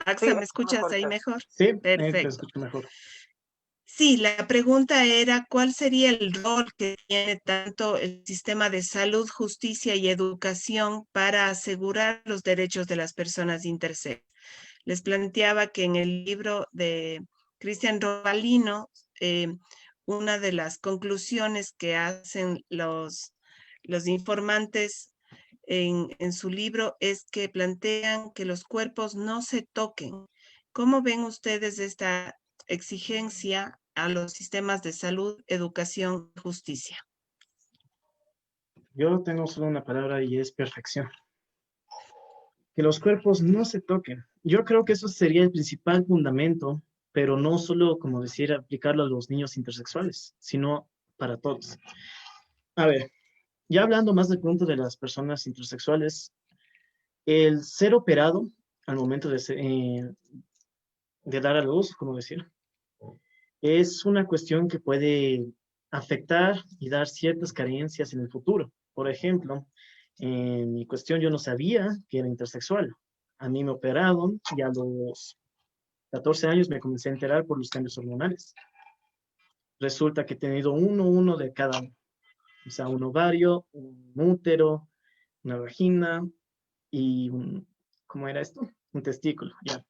Axa, Sí, ¿me escuchas ahí mejor? Sí, te Perfecto. escucho mejor. Sí, la pregunta era, ¿cuál sería el rol que tiene tanto el sistema de salud, justicia y educación para asegurar los derechos de las personas intersex? Les planteaba que en el libro de Cristian Rovalino, una de las conclusiones que hacen los informantes en su libro es que plantean que los cuerpos no se toquen. ¿Cómo ven ustedes esta exigencia a los sistemas de salud, educación y justicia? Yo tengo solo una palabra y es perfección. Que los cuerpos no se toquen. Yo creo que eso sería el principal fundamento, pero no solo, como decir, aplicarlo a los niños intersexuales, sino para todos. A ver, ya hablando más del punto de las personas intersexuales, el ser operado al momento de dar a luz, como decir, es una cuestión que puede afectar y dar ciertas carencias en el futuro. Por ejemplo, en mi cuestión yo no sabía que era intersexual. A mí me operaron y a los 14 años me comencé a enterar por los cambios hormonales. Resulta que he tenido uno de cada uno. O sea, un ovario, un útero, una vagina y ¿cómo era esto? Un testículo, ya.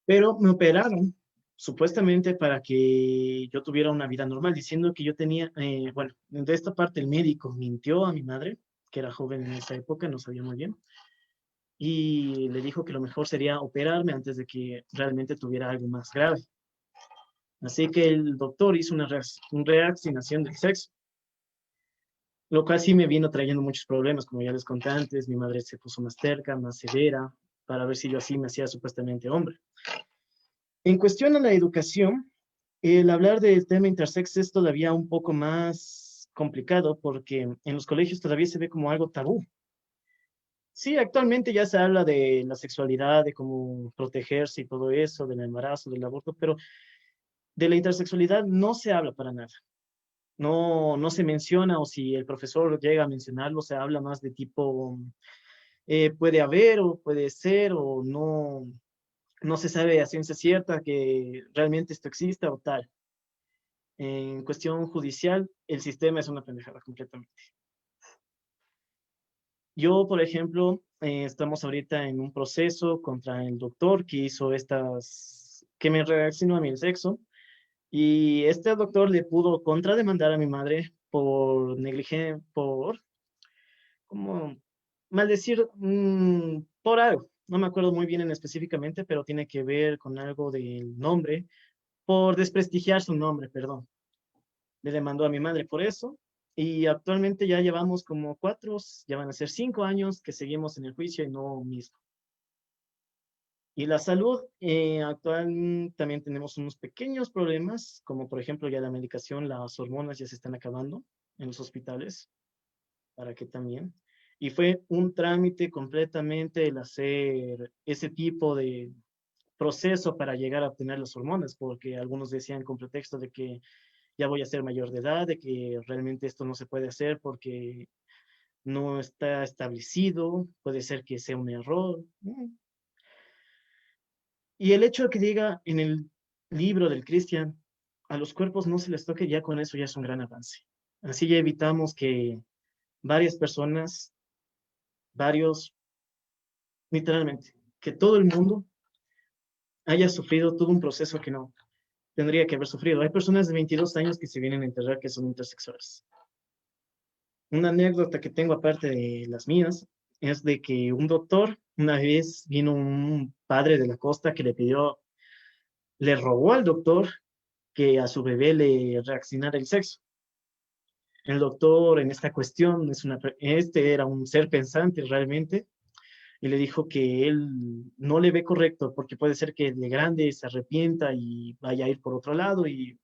Pero me operaron supuestamente para que yo tuviera una vida normal, diciendo que yo tenía, bueno, de esta parte el médico mintió a mi madre, que era joven en esa época, no sabía muy bien, y le dijo que lo mejor sería operarme antes de que realmente tuviera algo más grave. Así que el doctor hizo una reasignación del sexo, lo cual sí me vino trayendo muchos problemas, como ya les conté antes, mi madre se puso más terca, más severa, para ver si yo así me hacía supuestamente hombre. En cuestión a la educación, el hablar del tema intersex es todavía un poco más complicado porque en los colegios todavía se ve como algo tabú. Sí, actualmente ya se habla de la sexualidad, de cómo protegerse y todo eso, del embarazo, del aborto, pero de la intersexualidad no se habla para nada. no se menciona, o si el profesor llega a mencionarlo, se habla más de tipo, puede haber o puede ser, o no se sabe a ciencia cierta que realmente esto exista o tal. En cuestión judicial, el sistema es una pendejada completamente. Yo, por ejemplo, estamos ahorita en un proceso contra el doctor que hizo que me reaccionó a mi sexo, y este doctor le pudo contrademandar a mi madre por negligencia, como maldecir, por algo. No me acuerdo muy bien en específicamente, pero tiene que ver con algo del nombre, por desprestigiar su nombre, perdón. Le demandó a mi madre por eso. Y actualmente ya llevamos como 4, ya van a ser 5 años que seguimos en el juicio y no mismo. Y la salud, actual también tenemos unos pequeños problemas, como por ejemplo ya la medicación, las hormonas ya se están acabando en los hospitales, para que también. Y fue un trámite completamente el hacer ese tipo de proceso para llegar a obtener las hormonas, porque algunos decían con pretexto de que ya voy a ser mayor de edad, de que realmente esto no se puede hacer porque no está establecido, puede ser que sea un error. Y el hecho de que diga en el libro del Cristian, a los cuerpos no se les toque, ya con eso ya es un gran avance. Así ya evitamos que varias personas, varios, literalmente, que todo el mundo haya sufrido todo un proceso que no tendría que haber sufrido. Hay personas de 22 años que se vienen a enterar que son intersexuales. Una anécdota que tengo aparte de las mías es de que un doctor, una vez vino un padre de la costa que le rogó al doctor que a su bebé le reaccionara el sexo. El doctor en esta cuestión, este era un ser pensante realmente, y le dijo que él no le ve correcto porque puede ser que de grande se arrepienta y vaya a ir por otro lado y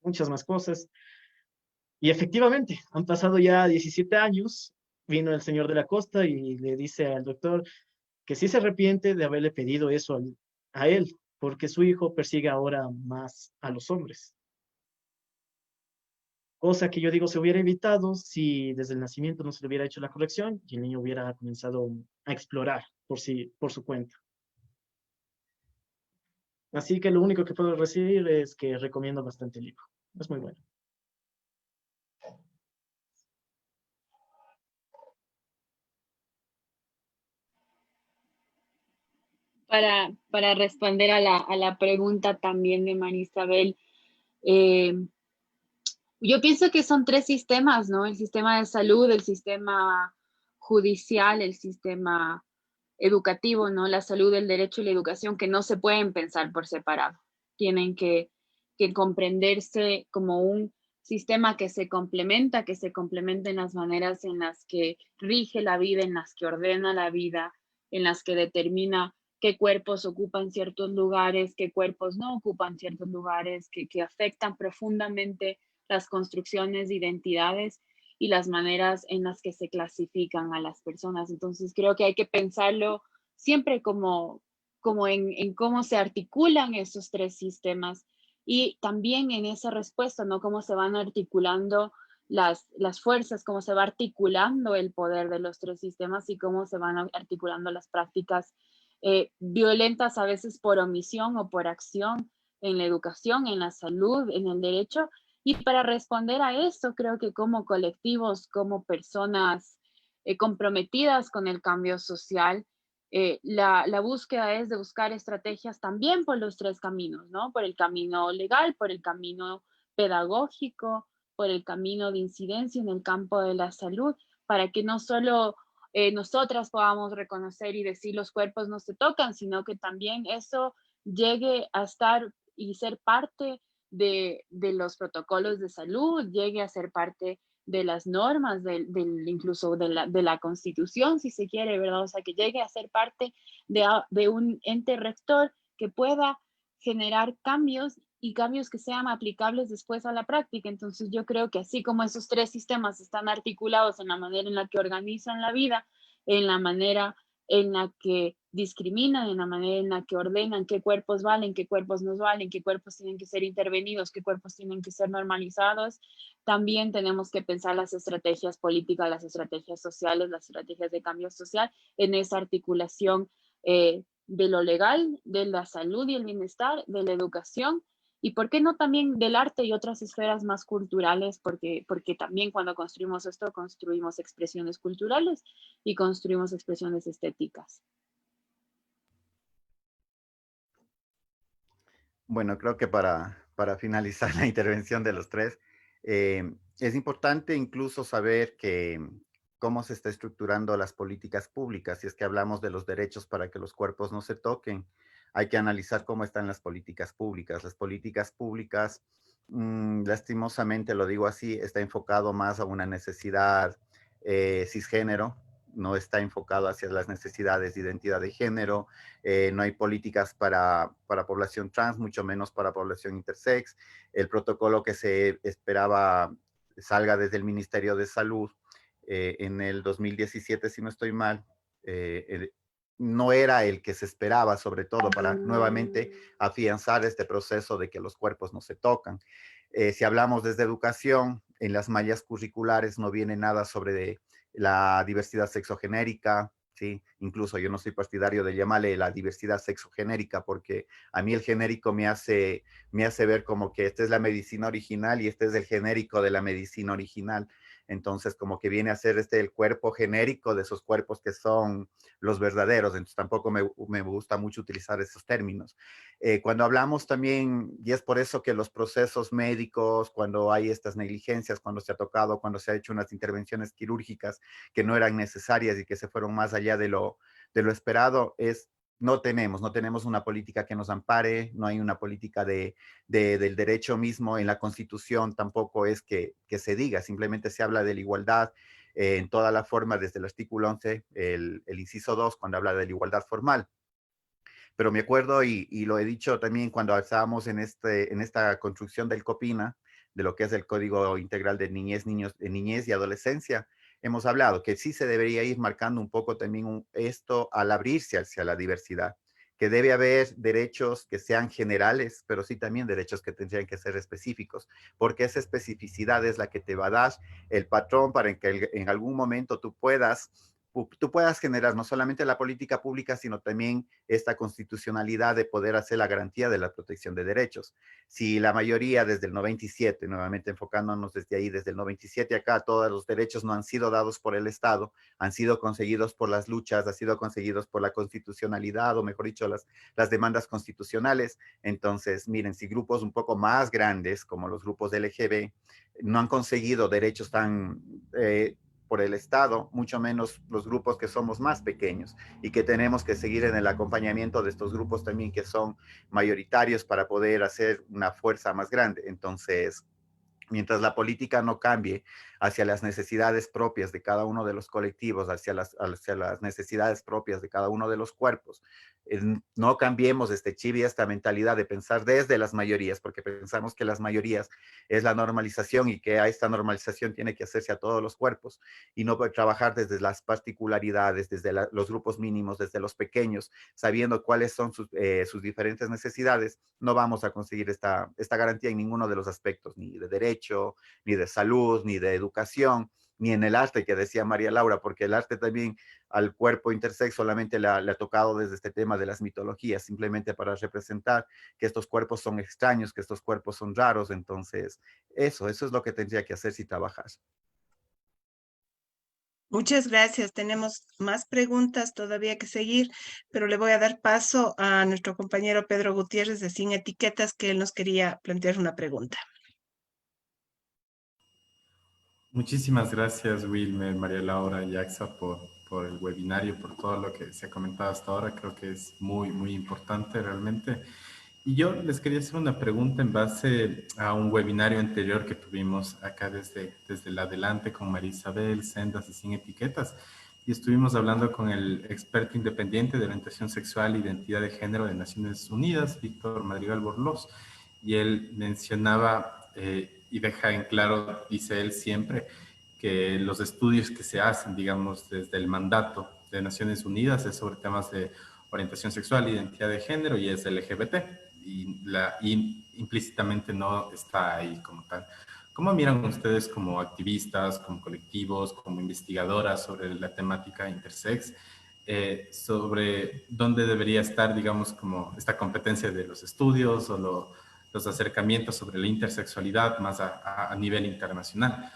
muchas más cosas. Y efectivamente, han pasado ya 17 años, vino el señor de la costa y le dice al doctor que sí se arrepiente de haberle pedido eso a él, porque su hijo persigue ahora más a los hombres. Cosa que yo digo se hubiera evitado si desde el nacimiento no se le hubiera hecho la corrección y el niño hubiera comenzado a explorar por su cuenta. Así que lo único que puedo decir es que recomiendo bastante el libro. Es muy bueno. Para responder a la pregunta también de María Isabel, eh, yo pienso que son 3 sistemas, ¿no? El sistema de salud, el sistema judicial, el sistema educativo, ¿no? La salud, el derecho y la educación, que no se pueden pensar por separado. Tienen que comprenderse como un sistema que se complementa en las maneras en las que rige la vida, en las que ordena la vida, en las que determina qué cuerpos ocupan ciertos lugares, qué cuerpos no ocupan ciertos lugares, que afectan profundamente las construcciones de identidades y las maneras en las que se clasifican a las personas. Entonces creo que hay que pensarlo siempre como en cómo se articulan esos 3 sistemas y también en esa respuesta, ¿no? Cómo se van articulando las fuerzas, cómo se va articulando el poder de los 3 sistemas y cómo se van articulando las prácticas violentas a veces por omisión o por acción en la educación, en la salud, en el derecho. Y para responder a eso, creo que como colectivos, como personas comprometidas con el cambio social, la búsqueda es de buscar estrategias también por los 3 caminos, ¿no? Por el camino legal, por el camino pedagógico, por el camino de incidencia en el campo de la salud, para que no solo nosotras podamos reconocer y decir los cuerpos no se tocan, sino que también eso llegue a estar y ser parte de los protocolos de salud, llegue a ser parte de las normas, incluso de la Constitución, si se quiere, ¿verdad? O sea, que llegue a ser parte de un ente rector que pueda generar cambios y cambios que sean aplicables después a la práctica. Entonces yo creo que así como esos 3 sistemas están articulados en la manera en la que organizan la vida, en la manera en la que discriminan, en la manera en la que ordenan qué cuerpos valen, qué cuerpos no valen, qué cuerpos tienen que ser intervenidos, qué cuerpos tienen que ser normalizados. También tenemos que pensar las estrategias políticas, las estrategias sociales, las estrategias de cambio social en esa articulación de lo legal, de la salud y el bienestar, de la educación, y por qué no también del arte y otras esferas más culturales, porque también cuando construimos esto, construimos expresiones culturales y construimos expresiones estéticas. Bueno, creo que para finalizar la intervención de los tres, es importante incluso saber cómo se está estructurando las políticas públicas. Si es que hablamos de los derechos para que los cuerpos no se toquen, hay que analizar cómo están las políticas públicas. Las políticas públicas, lastimosamente lo digo así, está enfocado más a una necesidad cisgénero, no está enfocado hacia las necesidades de identidad de género, no hay políticas para población trans, mucho menos para población intersex. El protocolo que se esperaba salga desde el Ministerio de Salud en el 2017, si no estoy mal, no era el que se esperaba, sobre todo para nuevamente afianzar este proceso de que los cuerpos no se tocan. Si hablamos desde educación, en las mallas curriculares no viene nada sobre la diversidad sexogenérica, ¿sí? Incluso yo no soy partidario de llamarle la diversidad sexogenérica, porque a mí el genérico me hace ver como que esta es la medicina original y este es el genérico de la medicina original. Entonces, como que viene a ser el cuerpo genérico de esos cuerpos que son los verdaderos. Entonces, tampoco me gusta mucho utilizar esos términos. Cuando hablamos también, y es por eso que los procesos médicos, cuando hay estas negligencias, cuando se ha tocado, cuando se ha hecho unas intervenciones quirúrgicas que no eran necesarias y que se fueron más allá de lo esperado, no tenemos una política que nos ampare, no hay una política del derecho mismo en la Constitución, tampoco es que se diga, simplemente se habla de la igualdad en toda la forma, desde el artículo 11, el inciso 2, cuando habla de la igualdad formal. Pero me acuerdo, y lo he dicho también cuando estábamos en esta construcción del COPINA, de lo que es el Código Integral de Niñez y Adolescencia, hemos hablado que sí se debería ir marcando un poco también esto al abrirse hacia la diversidad, que debe haber derechos que sean generales, pero sí también derechos que tendrían que ser específicos, porque esa especificidad es la que te va a dar el patrón para que en algún momento tú puedas generar no solamente la política pública, sino también esta constitucionalidad de poder hacer la garantía de la protección de derechos. Si la mayoría desde el 97, nuevamente enfocándonos desde ahí, desde el 97 acá, todos los derechos no han sido dados por el Estado, han sido conseguidos por las luchas, han sido conseguidos por la constitucionalidad, o mejor dicho, las demandas constitucionales. Entonces, miren, si grupos un poco más grandes, como los grupos LGB, no han conseguido derechos tan por el Estado, mucho menos los grupos que somos más pequeños y que tenemos que seguir en el acompañamiento de estos grupos también que son mayoritarios para poder hacer una fuerza más grande. Entonces, mientras la política no cambie hacia las necesidades propias de cada uno de los colectivos, hacia las necesidades propias de cada uno de los cuerpos, no cambiemos este chip y esta mentalidad de pensar desde las mayorías, porque pensamos que las mayorías es la normalización y que a esta normalización tiene que hacerse a todos los cuerpos y no trabajar desde las particularidades, desde los grupos mínimos, desde los pequeños, sabiendo cuáles son sus diferentes necesidades. No vamos a conseguir esta garantía en ninguno de los aspectos, ni de derecho, ni de salud, ni de educación, ni en el arte que decía María Laura, porque el arte también al cuerpo intersex solamente le ha tocado desde este tema de las mitologías, simplemente para representar que estos cuerpos son extraños, que estos cuerpos son raros. Entonces, eso es lo que tendría que hacer si trabajas. Muchas gracias. Tenemos más preguntas todavía que seguir, pero le voy a dar paso a nuestro compañero Pedro Gutiérrez de Sin Etiquetas, que él nos quería plantear una pregunta. Muchísimas gracias, Wilmer, María Laura y Axa por el webinario, por todo lo que se ha comentado hasta ahora. Creo que es muy, muy importante realmente. Y yo les quería hacer una pregunta en base a un webinario anterior que tuvimos acá desde el Adelante con María Isabel, Sendas y Sin Etiquetas. Y estuvimos hablando con el experto independiente de orientación sexual e identidad de género de Naciones Unidas, Víctor Madrigal Borlós. Y él mencionaba, y deja en claro, dice él siempre, que los estudios que se hacen, digamos, desde el mandato de Naciones Unidas es sobre temas de orientación sexual, identidad de género y es LGBT. Y implícitamente no está ahí como tal. ¿Cómo miran ustedes como activistas, como colectivos, como investigadoras sobre la temática intersex, sobre dónde debería estar, digamos, como esta competencia de los estudios o los acercamientos sobre la intersexualidad más a nivel internacional?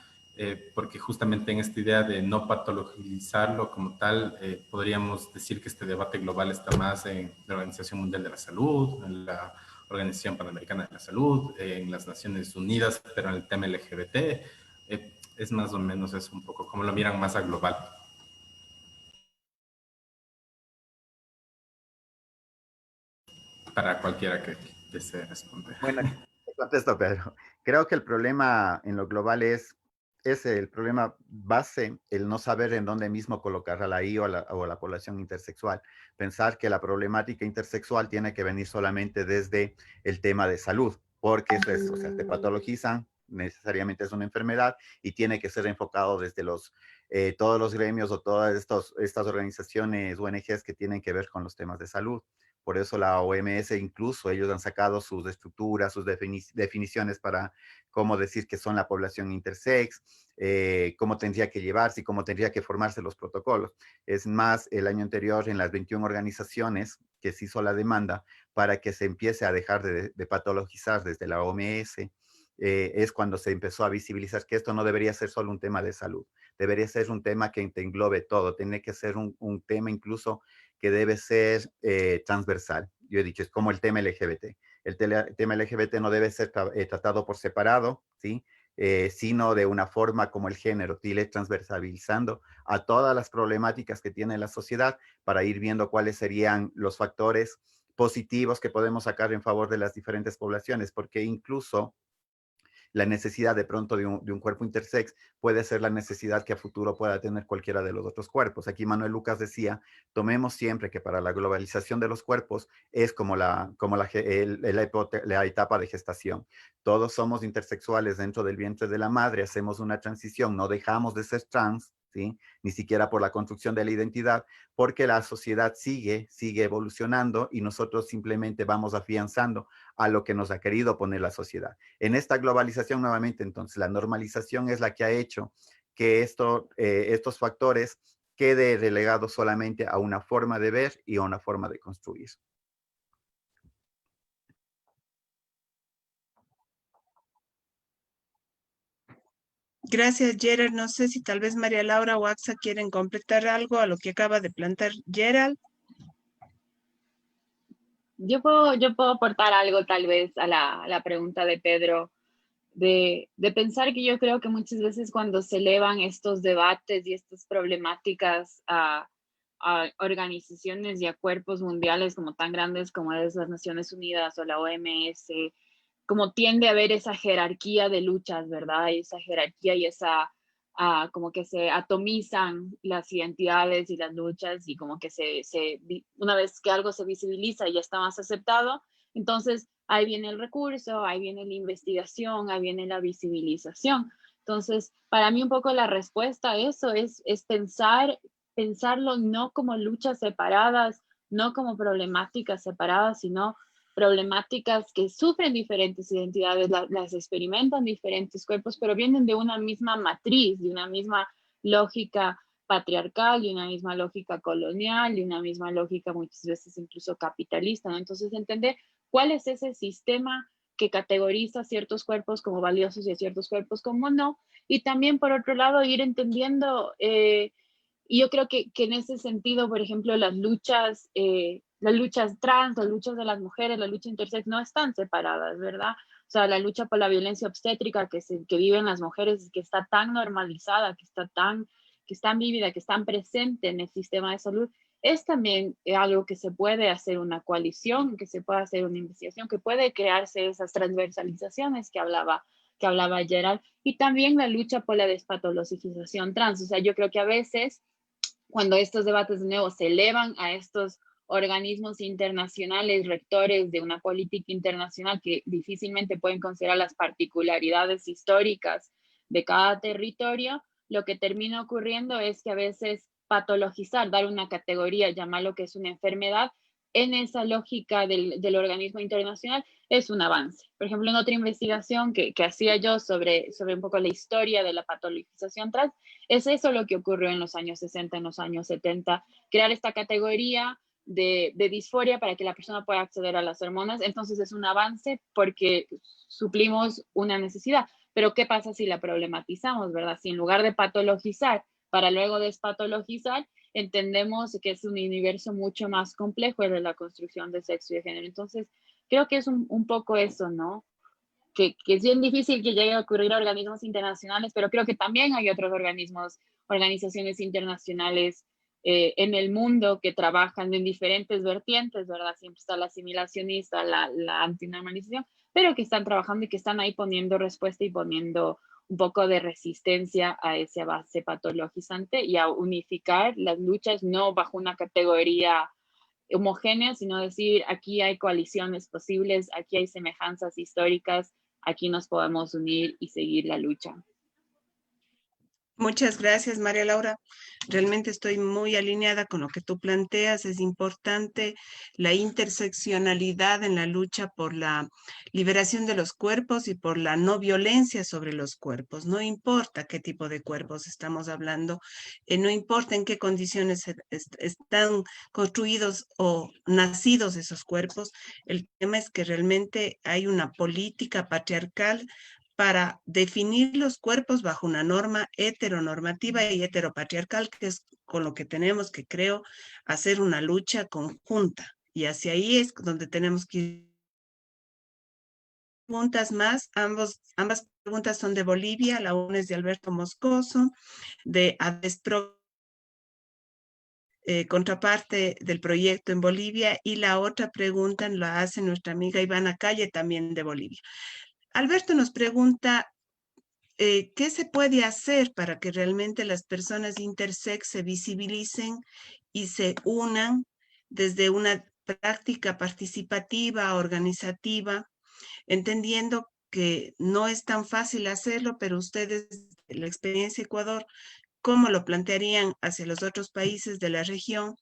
Porque justamente en esta idea de no patologizarlo como tal, podríamos decir que este debate global está más en la Organización Mundial de la Salud, en la Organización Panamericana de la Salud, en las Naciones Unidas, pero en el tema LGBT, es más o menos eso un poco, como lo miran más a global. Para cualquiera que desee responder. Bueno, te contesto, Pedro. Creo que el problema en lo global es el problema base, el no saber en dónde mismo colocar a la I o a la población intersexual. Pensar que la problemática intersexual tiene que venir solamente desde el tema de salud, porque eso es, o sea, te patologizan, necesariamente es una enfermedad y tiene que ser enfocado desde todos los gremios o todas estas organizaciones, ONGs que tienen que ver con los temas de salud. Por eso la OMS, incluso ellos han sacado sus estructuras, sus definiciones para cómo decir que son la población intersex, cómo tendría que llevarse y cómo tendría que formarse los protocolos. Es más, el año anterior en las 21 organizaciones que se hizo la demanda para que se empiece a dejar de patologizar desde la OMS, es cuando se empezó a visibilizar que esto no debería ser solo un tema de salud, debería ser un tema que te englobe todo, tiene que ser un tema incluso que debe ser transversal. Yo he dicho, es como el tema LGBT. El tema LGBT no debe ser tratado por separado, ¿sí? Sino de una forma como el género, transversalizando a todas las problemáticas que tiene la sociedad para ir viendo cuáles serían los factores positivos que podemos sacar en favor de las diferentes poblaciones, porque incluso la necesidad de pronto de un cuerpo intersex puede ser la necesidad que a futuro pueda tener cualquiera de los otros cuerpos. Aquí Manuel Lucas decía, tomemos siempre que para la globalización de los cuerpos es como la etapa de gestación. Todos somos intersexuales dentro del vientre de la madre, hacemos una transición, no dejamos de ser trans, ¿sí? Ni siquiera por la construcción de la identidad, porque la sociedad sigue evolucionando y nosotros simplemente vamos afianzando a lo que nos ha querido poner la sociedad. En esta globalización nuevamente, entonces, la normalización es la que ha hecho que estos factores quede relegado solamente a una forma de ver y a una forma de construir. Gracias, Gerald. No sé si tal vez María Laura o Axa quieren completar algo a lo que acaba de plantear Gerald. Yo puedo aportar algo tal vez a la pregunta de Pedro, de pensar que yo creo que muchas veces cuando se elevan estos debates y estas problemáticas a organizaciones y a cuerpos mundiales como tan grandes como es las Naciones Unidas o la OMS, como tiende a haber esa jerarquía de luchas, ¿verdad? Y esa jerarquía y esa, como que se atomizan las identidades y las luchas y como que una vez que algo se visibiliza y ya está más aceptado, entonces ahí viene el recurso, ahí viene la investigación, ahí viene la visibilización. Entonces, para mí un poco la respuesta a eso es pensarlo no como luchas separadas, no como problemáticas separadas, sino problemáticas que sufren diferentes identidades, las experimentan diferentes cuerpos, pero vienen de una misma matriz, de una misma lógica patriarcal, de una misma lógica colonial, de una misma lógica muchas veces incluso capitalista, ¿no? Entonces, entender cuál es ese sistema que categoriza ciertos cuerpos como valiosos y a ciertos cuerpos como no, y también por otro lado ir entendiendo y yo creo que en ese sentido, por ejemplo, las luchas trans, las luchas de las mujeres, la lucha intersex no están separadas, ¿verdad? O sea, la lucha por la violencia obstétrica que viven las mujeres, que está tan normalizada, que está tan vívida, que es tan presente en el sistema de salud, es también algo que se puede hacer una coalición, que se puede hacer una investigación, que puede crearse esas transversalizaciones que hablaba Gerald, y también la lucha por la despatologización trans. O sea, yo creo que a veces cuando estos debates de nuevo se elevan a estos organismos internacionales, rectores de una política internacional que difícilmente pueden considerar las particularidades históricas de cada territorio, lo que termina ocurriendo es que a veces patologizar, dar una categoría, llamarlo que es una enfermedad, en esa lógica del organismo internacional es un avance. Por ejemplo, en otra investigación que hacía yo sobre un poco la historia de la patologización trans, es eso lo que ocurrió en los años 60, en los años 70, crear esta categoría de disforia para que la persona pueda acceder a las hormonas. Entonces es un avance porque suplimos una necesidad. Pero ¿qué pasa si la problematizamos, verdad? Si en lugar de patologizar para luego despatologizar, entendemos que es un universo mucho más complejo el de la construcción de sexo y de género. Entonces, creo que es un poco eso, ¿no? Que es bien difícil que llegue a ocurrir a organismos internacionales, pero creo que también hay otros organismos, organizaciones internacionales en el mundo que trabajan en diferentes vertientes, ¿verdad? Siempre está la asimilacionista, la antinormalización, pero que están trabajando y que están ahí poniendo respuesta y poniendo un poco de resistencia a ese avance patologizante y a unificar las luchas no bajo una categoría homogénea, sino decir, aquí hay coaliciones posibles, aquí hay semejanzas históricas, aquí nos podemos unir y seguir la lucha. Muchas gracias, María Laura. Realmente estoy muy alineada con lo que tú planteas. Es importante la interseccionalidad en la lucha por la liberación de los cuerpos y por la no violencia sobre los cuerpos. No importa qué tipo de cuerpos estamos hablando, no importa en qué condiciones están construidos o nacidos esos cuerpos. El tema es que realmente hay una política patriarcal para definir los cuerpos bajo una norma heteronormativa y heteropatriarcal, que es con lo que tenemos que, creo, hacer una lucha conjunta. Y hacia ahí es donde tenemos que ir. Preguntas más, ambas preguntas son de Bolivia, la una es de Alberto Moscoso, de Adespro, contraparte del proyecto en Bolivia, y la otra pregunta la hace nuestra amiga Ivana Calle, también de Bolivia. Alberto nos pregunta, ¿qué se puede hacer para que realmente las personas intersex se visibilicen y se unan desde una práctica participativa, organizativa, entendiendo que no es tan fácil hacerlo, pero ustedes, la experiencia de Ecuador, ¿cómo lo plantearían hacia los otros países de la región?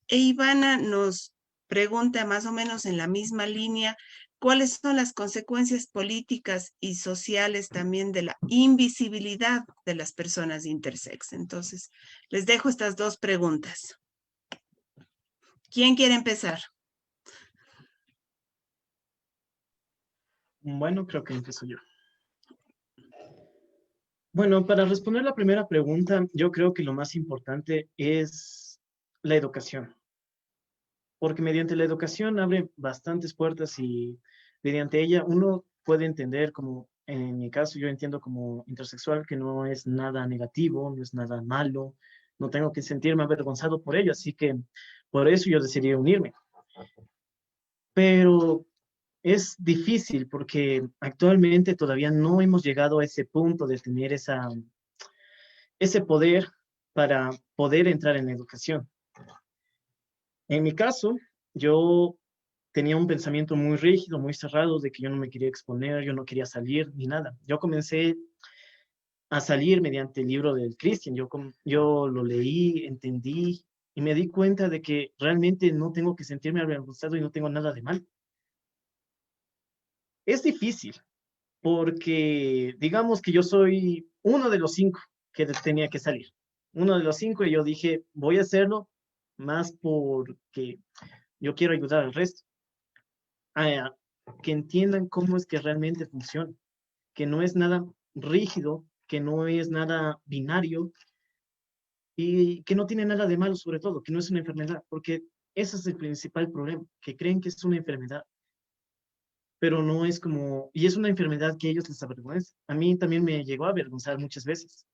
E Ivana nos pregunta más o menos en la misma línea, ¿cuáles son las consecuencias políticas y sociales también de la invisibilidad de las personas intersex? Entonces, les dejo estas dos preguntas. ¿Quién quiere empezar? Bueno, creo que empiezo yo. Bueno, para responder la primera pregunta, yo creo que lo más importante es la educación, porque mediante la educación abre bastantes puertas y mediante ella uno puede entender, como en mi caso yo entiendo como intersexual, que no es nada negativo, no es nada malo, no tengo que sentirme avergonzado por ello, así que por eso yo decidí unirme. Pero es difícil porque actualmente todavía no hemos llegado a ese punto de tener ese poder para poder entrar en la educación. En mi caso, yo tenía un pensamiento muy rígido, muy cerrado, de que yo no me quería exponer, yo no quería salir ni nada. Yo comencé a salir mediante el libro del Christian. Yo lo leí, entendí y me di cuenta de que realmente no tengo que sentirme avergonzado y no tengo nada de mal. Es difícil porque digamos que yo soy uno de los 5 que tenía que salir. Uno de los 5 y yo dije, voy a hacerlo más porque yo quiero ayudar al resto. A que entiendan cómo es que realmente funciona, que no es nada rígido, que no es nada binario y que no tiene nada de malo, sobre todo, que no es una enfermedad, porque ese es el principal problema, que creen que es una enfermedad, pero no es como, y es una enfermedad que a ellos les avergüenza. A mí también me llegó a avergonzar muchas veces.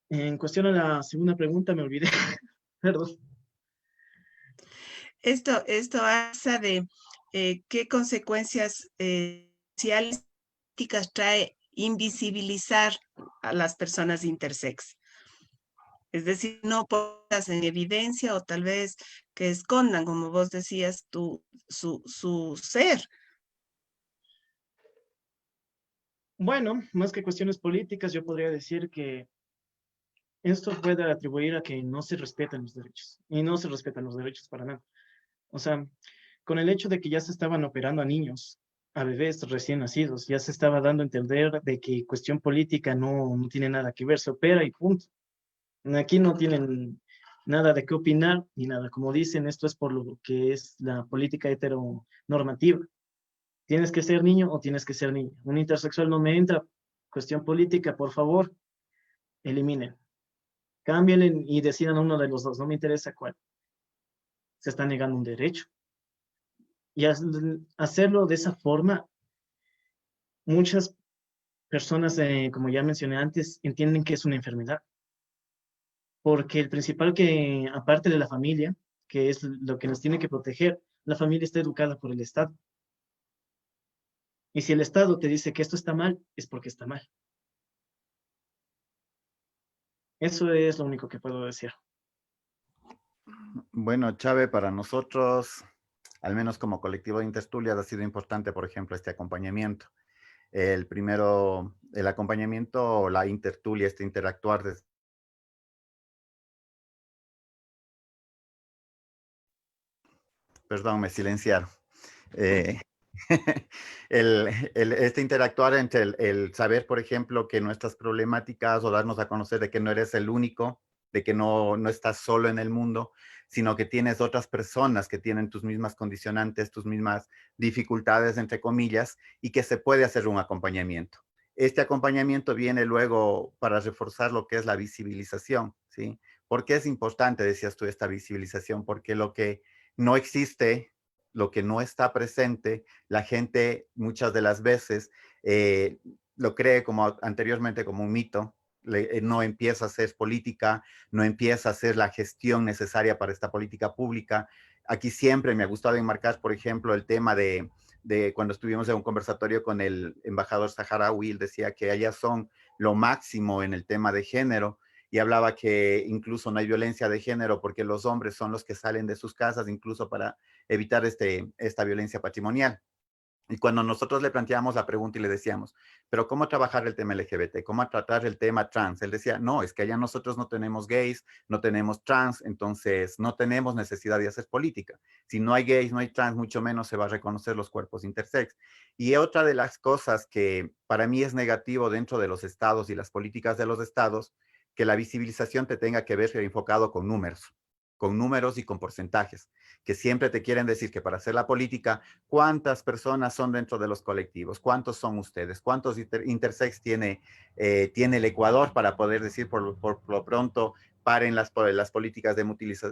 En cuestión a la segunda pregunta, me olvidé. Perdón. Esto habla de qué consecuencias sociales trae invisibilizar a las personas intersex. Es decir, no pongas en evidencia o tal vez que escondan, como vos decías, su ser. Bueno, más que cuestiones políticas, yo podría decir que esto puede atribuir a que no se respetan los derechos. Y no se respetan los derechos para nada. O sea, con el hecho de que ya se estaban operando a niños, a bebés recién nacidos, ya se estaba dando a entender de que cuestión política no tiene nada que ver, se opera y punto. Aquí no tienen nada de qué opinar ni nada. Como dicen, esto es por lo que es la política heteronormativa. Tienes que ser niño o tienes que ser niña. Un intersexual no me entra. Cuestión política, por favor, eliminen. Cámbienle y decidan uno de los dos. No me interesa cuál. Se está negando un derecho. Y hacerlo de esa forma, muchas personas, como ya mencioné antes, entienden que es una enfermedad. Porque el principal que, aparte de la familia, que es lo que nos tiene que proteger, la familia está educada por el Estado. Y si el Estado te dice que esto está mal, es porque está mal. Eso es lo único que puedo decir. Bueno, Chave, para nosotros, al menos como colectivo de Interstulias, ha sido importante, por ejemplo, este acompañamiento. El primero, el acompañamiento, la intertulia, este interactuar desde... Perdón, me silenciaron. Este interactuar entre el saber, por ejemplo, que nuestras problemáticas o darnos a conocer de que no eres el único, de que no estás solo en el mundo, sino que tienes otras personas que tienen tus mismas condicionantes, tus mismas dificultades, entre comillas, y que se puede hacer un acompañamiento. Este acompañamiento viene luego para reforzar lo que es la visibilización, ¿sí? ¿Por qué es importante, decías tú, esta visibilización? Porque lo que no existe, lo que no está presente, la gente muchas de las veces lo cree como anteriormente como un mito, no empieza a hacer política, no empieza a hacer la gestión necesaria para esta política pública. Aquí siempre me ha gustado enmarcar, por ejemplo, el tema de cuando estuvimos en un conversatorio con el embajador saharaui, él decía que allá son lo máximo en el tema de género, y hablaba que incluso no hay violencia de género porque los hombres son los que salen de sus casas incluso para evitar esta violencia patrimonial. Y cuando nosotros le planteamos la pregunta y le decíamos, pero ¿cómo trabajar el tema LGBT? ¿Cómo tratar el tema trans? Él decía, no, es que allá nosotros no tenemos gays, no tenemos trans, entonces no tenemos necesidad de hacer política. Si no hay gays, no hay trans, mucho menos se va a reconocer los cuerpos intersex. Y otra de las cosas que para mí es negativo dentro de los estados y las políticas de los estados, que la visibilización te tenga que ver enfocado con números y con porcentajes, que siempre te quieren decir que para hacer la política, ¿cuántas personas son dentro de los colectivos? ¿Cuántos son ustedes? ¿Cuántos intersex tiene el Ecuador para poder decir por lo pronto paren las políticas de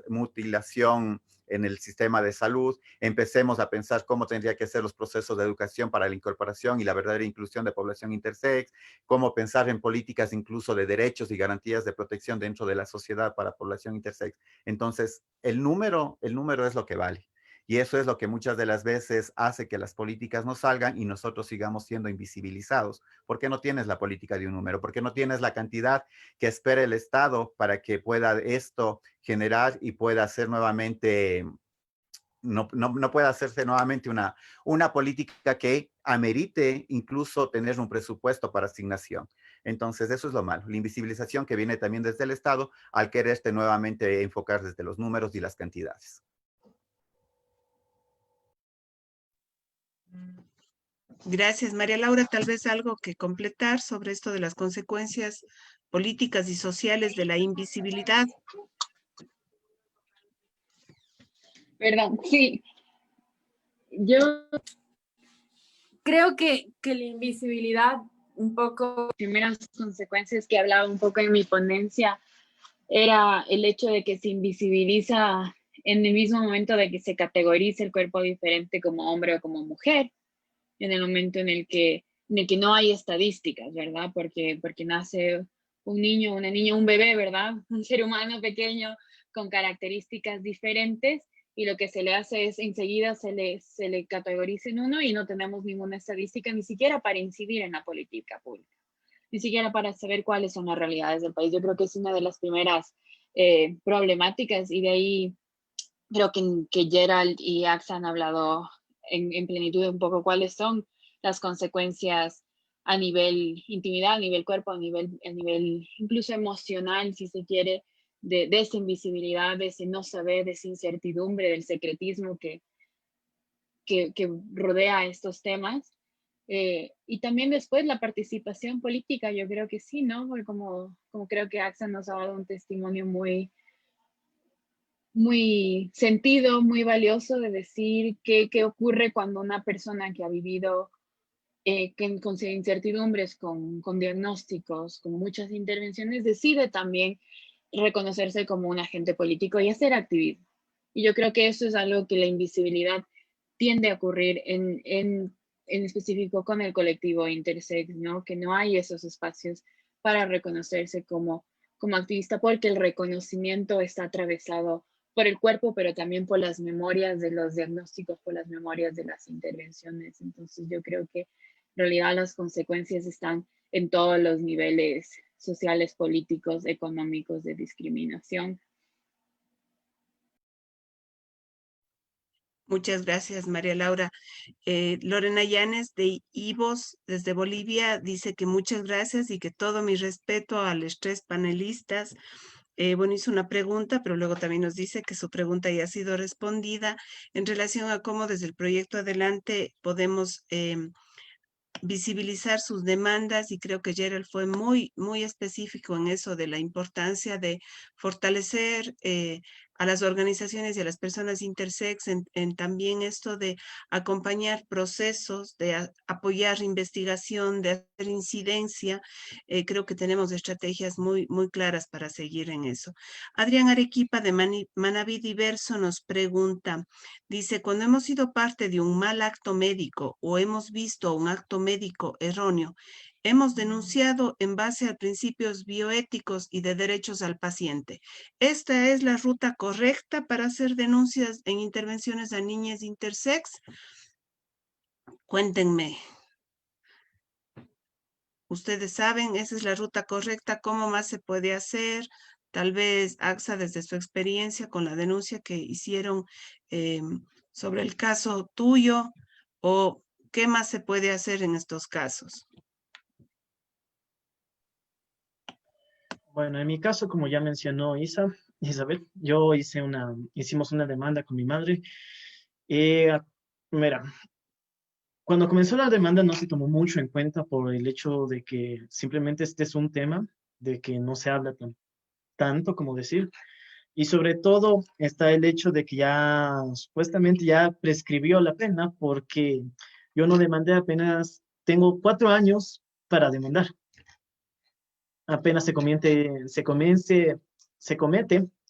mutilación en el sistema de salud, empecemos a pensar cómo tendría que ser los procesos de educación para la incorporación y la verdadera inclusión de población intersex, cómo pensar en políticas incluso de derechos y garantías de protección dentro de la sociedad para población intersex? Entonces, el número es lo que vale. Y eso es lo que muchas de las veces hace que las políticas no salgan y nosotros sigamos siendo invisibilizados. ¿Por qué no tienes la política de un número? ¿Por qué no tienes la cantidad que espera el Estado para que pueda esto generar y pueda hacer nuevamente, no pueda hacerse nuevamente una política que amerite incluso tener un presupuesto para asignación? Entonces, eso es lo malo, la invisibilización que viene también desde el Estado al quererse nuevamente enfocar desde los números y las cantidades. Gracias, María Laura. Tal vez algo que completar sobre esto de las consecuencias políticas y sociales de la invisibilidad. Perdón, sí. Yo creo que la invisibilidad, un poco, las primeras consecuencias que hablaba un poco en mi ponencia, era el hecho de que se invisibiliza en el mismo momento de que se categoriza el cuerpo diferente como hombre o como mujer, en el momento en el que no hay estadísticas, ¿verdad? Porque nace un niño, una niña, un bebé, ¿verdad? Un ser humano pequeño con características diferentes, y lo que se le hace es enseguida se le categoriza en uno y no tenemos ninguna estadística, ni siquiera para incidir en la política pública, ni siquiera para saber cuáles son las realidades del país. Yo creo que es una de las primeras problemáticas, y de ahí creo que Gerald y Axa han hablado en plenitud un poco cuáles son las consecuencias a nivel intimidad, a nivel cuerpo, a nivel incluso emocional, si se quiere, de esa invisibilidad, de ese no saber, de esa incertidumbre, del secretismo que rodea estos temas. Y también después la participación política, yo creo que sí, ¿no? Porque como creo que AXA nos ha dado un testimonio muy sentido, muy valioso de decir qué ocurre cuando una persona que ha vivido con incertidumbres, con diagnósticos, con muchas intervenciones, decide también reconocerse como un agente político y hacer activismo. Y yo creo que eso es algo que la invisibilidad tiende a ocurrir en específico con el colectivo intersex, ¿no? Que no hay esos espacios para reconocerse como activista, porque el reconocimiento está atravesado por el cuerpo, pero también por las memorias de los diagnósticos, por las memorias de las intervenciones. Entonces yo creo que en realidad las consecuencias están en todos los niveles sociales, políticos, económicos de discriminación. Muchas gracias, María Laura. Lorena Llanes de IVOS desde Bolivia dice que muchas gracias y que todo mi respeto a los tres panelistas. Bueno, hizo una pregunta, pero luego también nos dice que su pregunta ya ha sido respondida en relación a cómo desde el proyecto Adelante podemos visibilizar sus demandas, y creo que Gerald fue muy específico en eso de la importancia de fortalecer a las organizaciones y a las personas intersex en también esto de acompañar procesos, de apoyar investigación, de hacer incidencia. Creo que tenemos estrategias muy claras para seguir en eso. Adrián Arequipa de Manaví Diverso nos pregunta, dice, cuando hemos sido parte de un mal acto médico o hemos visto un acto médico erróneo, hemos denunciado en base a principios bioéticos y de derechos al paciente. ¿Esta es la ruta correcta para hacer denuncias en intervenciones a niñas intersex? Cuéntenme. Ustedes saben, esa es la ruta correcta. ¿Cómo más se puede hacer? Tal vez AXA, desde su experiencia con la denuncia que hicieron sobre el caso tuyo, o qué más se puede hacer en estos casos. Bueno, en mi caso, como ya mencionó Isabel, hicimos una demanda con mi madre. Mira, cuando comenzó la demanda no se tomó mucho en cuenta por el hecho de que simplemente este es un tema de que no se habla tanto como decir. Y sobre todo está el hecho de que ya supuestamente ya prescribió la pena, porque yo no demandé, apenas tengo 4 años para demandar. Apenas se comete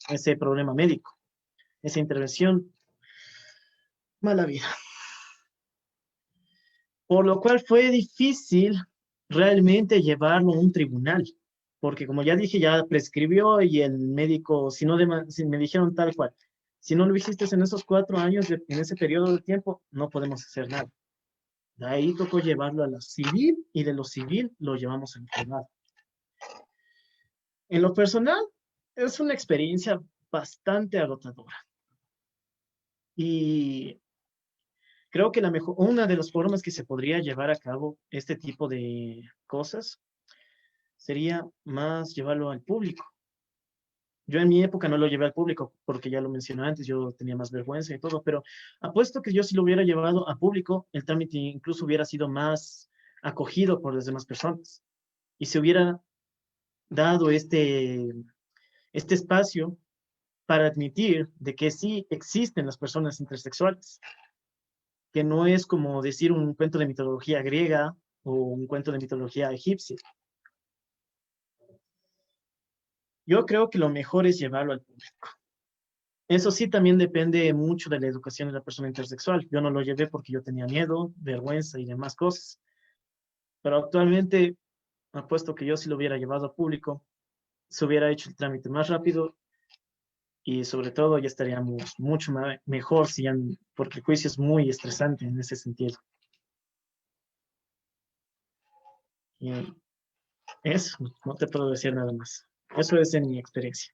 ese problema médico, esa intervención, mala vida. Por lo cual fue difícil realmente llevarlo a un tribunal, porque como ya dije, ya prescribió y el médico, si me dijeron tal cual, si no lo hiciste en esos 4 años, en ese periodo de tiempo, no podemos hacer nada. De ahí tocó llevarlo a la civil y de lo civil lo llevamos al juzgado. En lo personal, es una experiencia bastante agotadora. Y creo que una de las formas que se podría llevar a cabo este tipo de cosas sería más llevarlo al público. Yo en mi época no lo llevé al público porque ya lo mencioné antes, yo tenía más vergüenza y todo, pero apuesto que yo si lo hubiera llevado a público, el trámite incluso hubiera sido más acogido por las demás personas y se hubiera dado este espacio para admitir de que sí existen las personas intersexuales, que no es como decir un cuento de mitología griega o un cuento de mitología egipcia. Yo creo que lo mejor es llevarlo al público. Eso sí, también depende mucho de la educación de la persona intersexual. Yo no lo llevé porque yo tenía miedo, vergüenza y demás cosas. Pero actualmente, apuesto que yo si lo hubiera llevado al público, se hubiera hecho el trámite más rápido y sobre todo ya estaríamos mucho mejor, porque el juicio es muy estresante en ese sentido. Y eso, no te puedo decir nada más. Eso es en mi experiencia.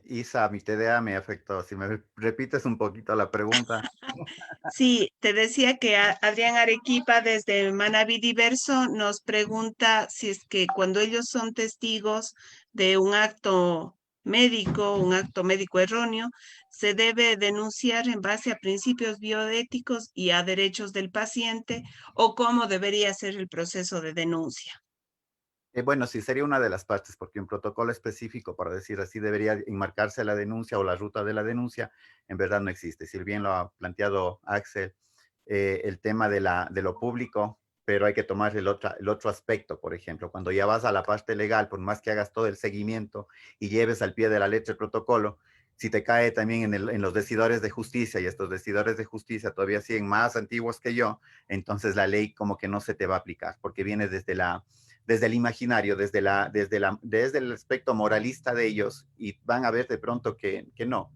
Isa, mi TDA me afectó. Si me repites un poquito la pregunta. Sí, te decía que Adrián Arequipa desde Manaví Diverso nos pregunta si es que cuando ellos son testigos de un acto médico erróneo, se debe denunciar en base a principios bioéticos y a derechos del paciente, o cómo debería ser el proceso de denuncia. Bueno, sí, sería una de las partes, porque un protocolo específico, para decir así, debería enmarcarse la denuncia o la ruta de la denuncia, en verdad no existe. Si bien lo ha planteado Axel, el tema de lo público, pero hay que tomar el otro aspecto, por ejemplo, cuando ya vas a la parte legal, por más que hagas todo el seguimiento y lleves al pie de la letra el protocolo, si te cae también en los decidores de justicia, y estos decidores de justicia todavía siguen más antiguos que yo, entonces la ley como que no se te va a aplicar, porque viene desde el imaginario, desde el aspecto moralista de ellos, y van a ver de pronto que no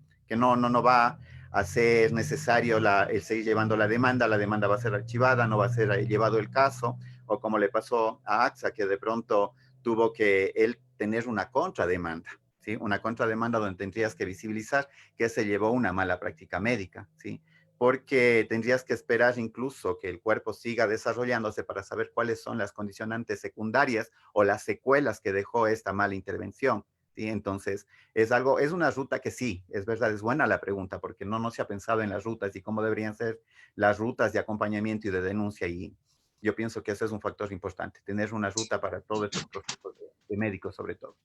va a ser necesario el seguir llevando la demanda va a ser archivada, no va a ser llevado el caso, o como le pasó a AXA, que de pronto tuvo que él tener una contrademanda, ¿sí? Una contrademanda donde tendrías que visibilizar que se llevó una mala práctica médica, ¿sí? Porque tendrías que esperar incluso que el cuerpo siga desarrollándose para saber cuáles son las condicionantes secundarias o las secuelas que dejó esta mala intervención, ¿sí? Entonces, es una ruta que sí, es verdad, es buena la pregunta, porque no se ha pensado en las rutas y cómo deberían ser las rutas de acompañamiento y de denuncia, y yo pienso que ese es un factor importante, tener una ruta para todos estos procesos de médicos sobre todo.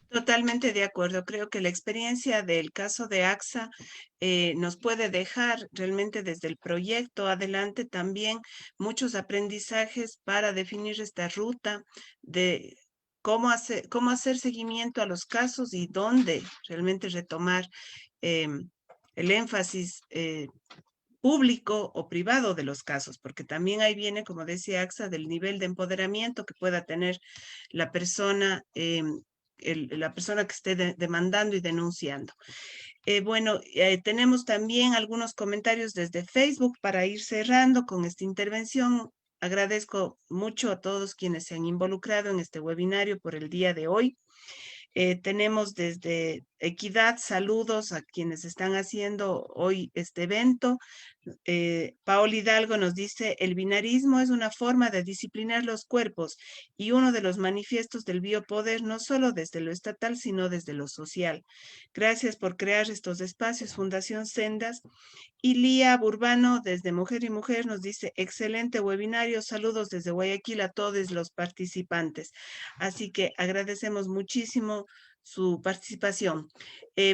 Totalmente de acuerdo. Creo que la experiencia del caso de AXA nos puede dejar realmente desde el proyecto adelante también muchos aprendizajes para definir esta ruta de cómo hacer seguimiento a los casos y dónde realmente retomar el énfasis público o privado de los casos, porque también ahí viene, como decía AXA, del nivel de empoderamiento que pueda tener la persona, la persona que esté demandando y denunciando. Bueno, tenemos también algunos comentarios desde Facebook para ir cerrando con esta intervención. Agradezco mucho a todos quienes se han involucrado en este webinario por el día de hoy. Tenemos desde Equidad, saludos a quienes están haciendo hoy este evento. Paola Hidalgo nos dice, el binarismo es una forma de disciplinar los cuerpos y uno de los manifiestos del biopoder, no solo desde lo estatal, sino desde lo social. Gracias por crear estos espacios, Fundación Sendas. Y Lía Burbano, desde Mujer y Mujer, nos dice, excelente webinario, saludos desde Guayaquil a todos los participantes. Así que agradecemos muchísimo su participación.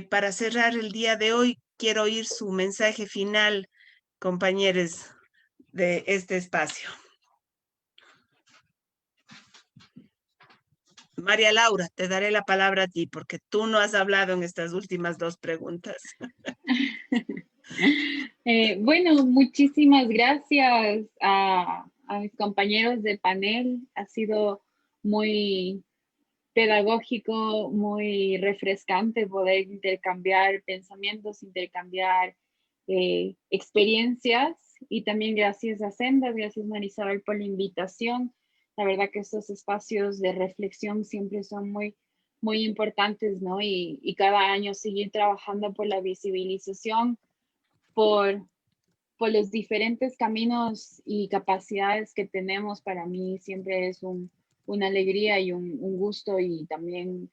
Para cerrar el día de hoy, quiero oír su mensaje final, compañeros de este espacio. María Laura, te daré la palabra a ti porque tú no has hablado en estas últimas dos preguntas. Bueno, muchísimas gracias a mis compañeros de panel. Ha sido muy pedagógico, muy refrescante poder intercambiar pensamientos, intercambiar experiencias, y también gracias a Sendas, gracias Marisabel por la invitación. La verdad que estos espacios de reflexión siempre son muy, muy importantes, ¿no? Y cada año seguir trabajando por la visibilización, por los diferentes caminos y capacidades que tenemos, para mí siempre es una alegría y un gusto, y también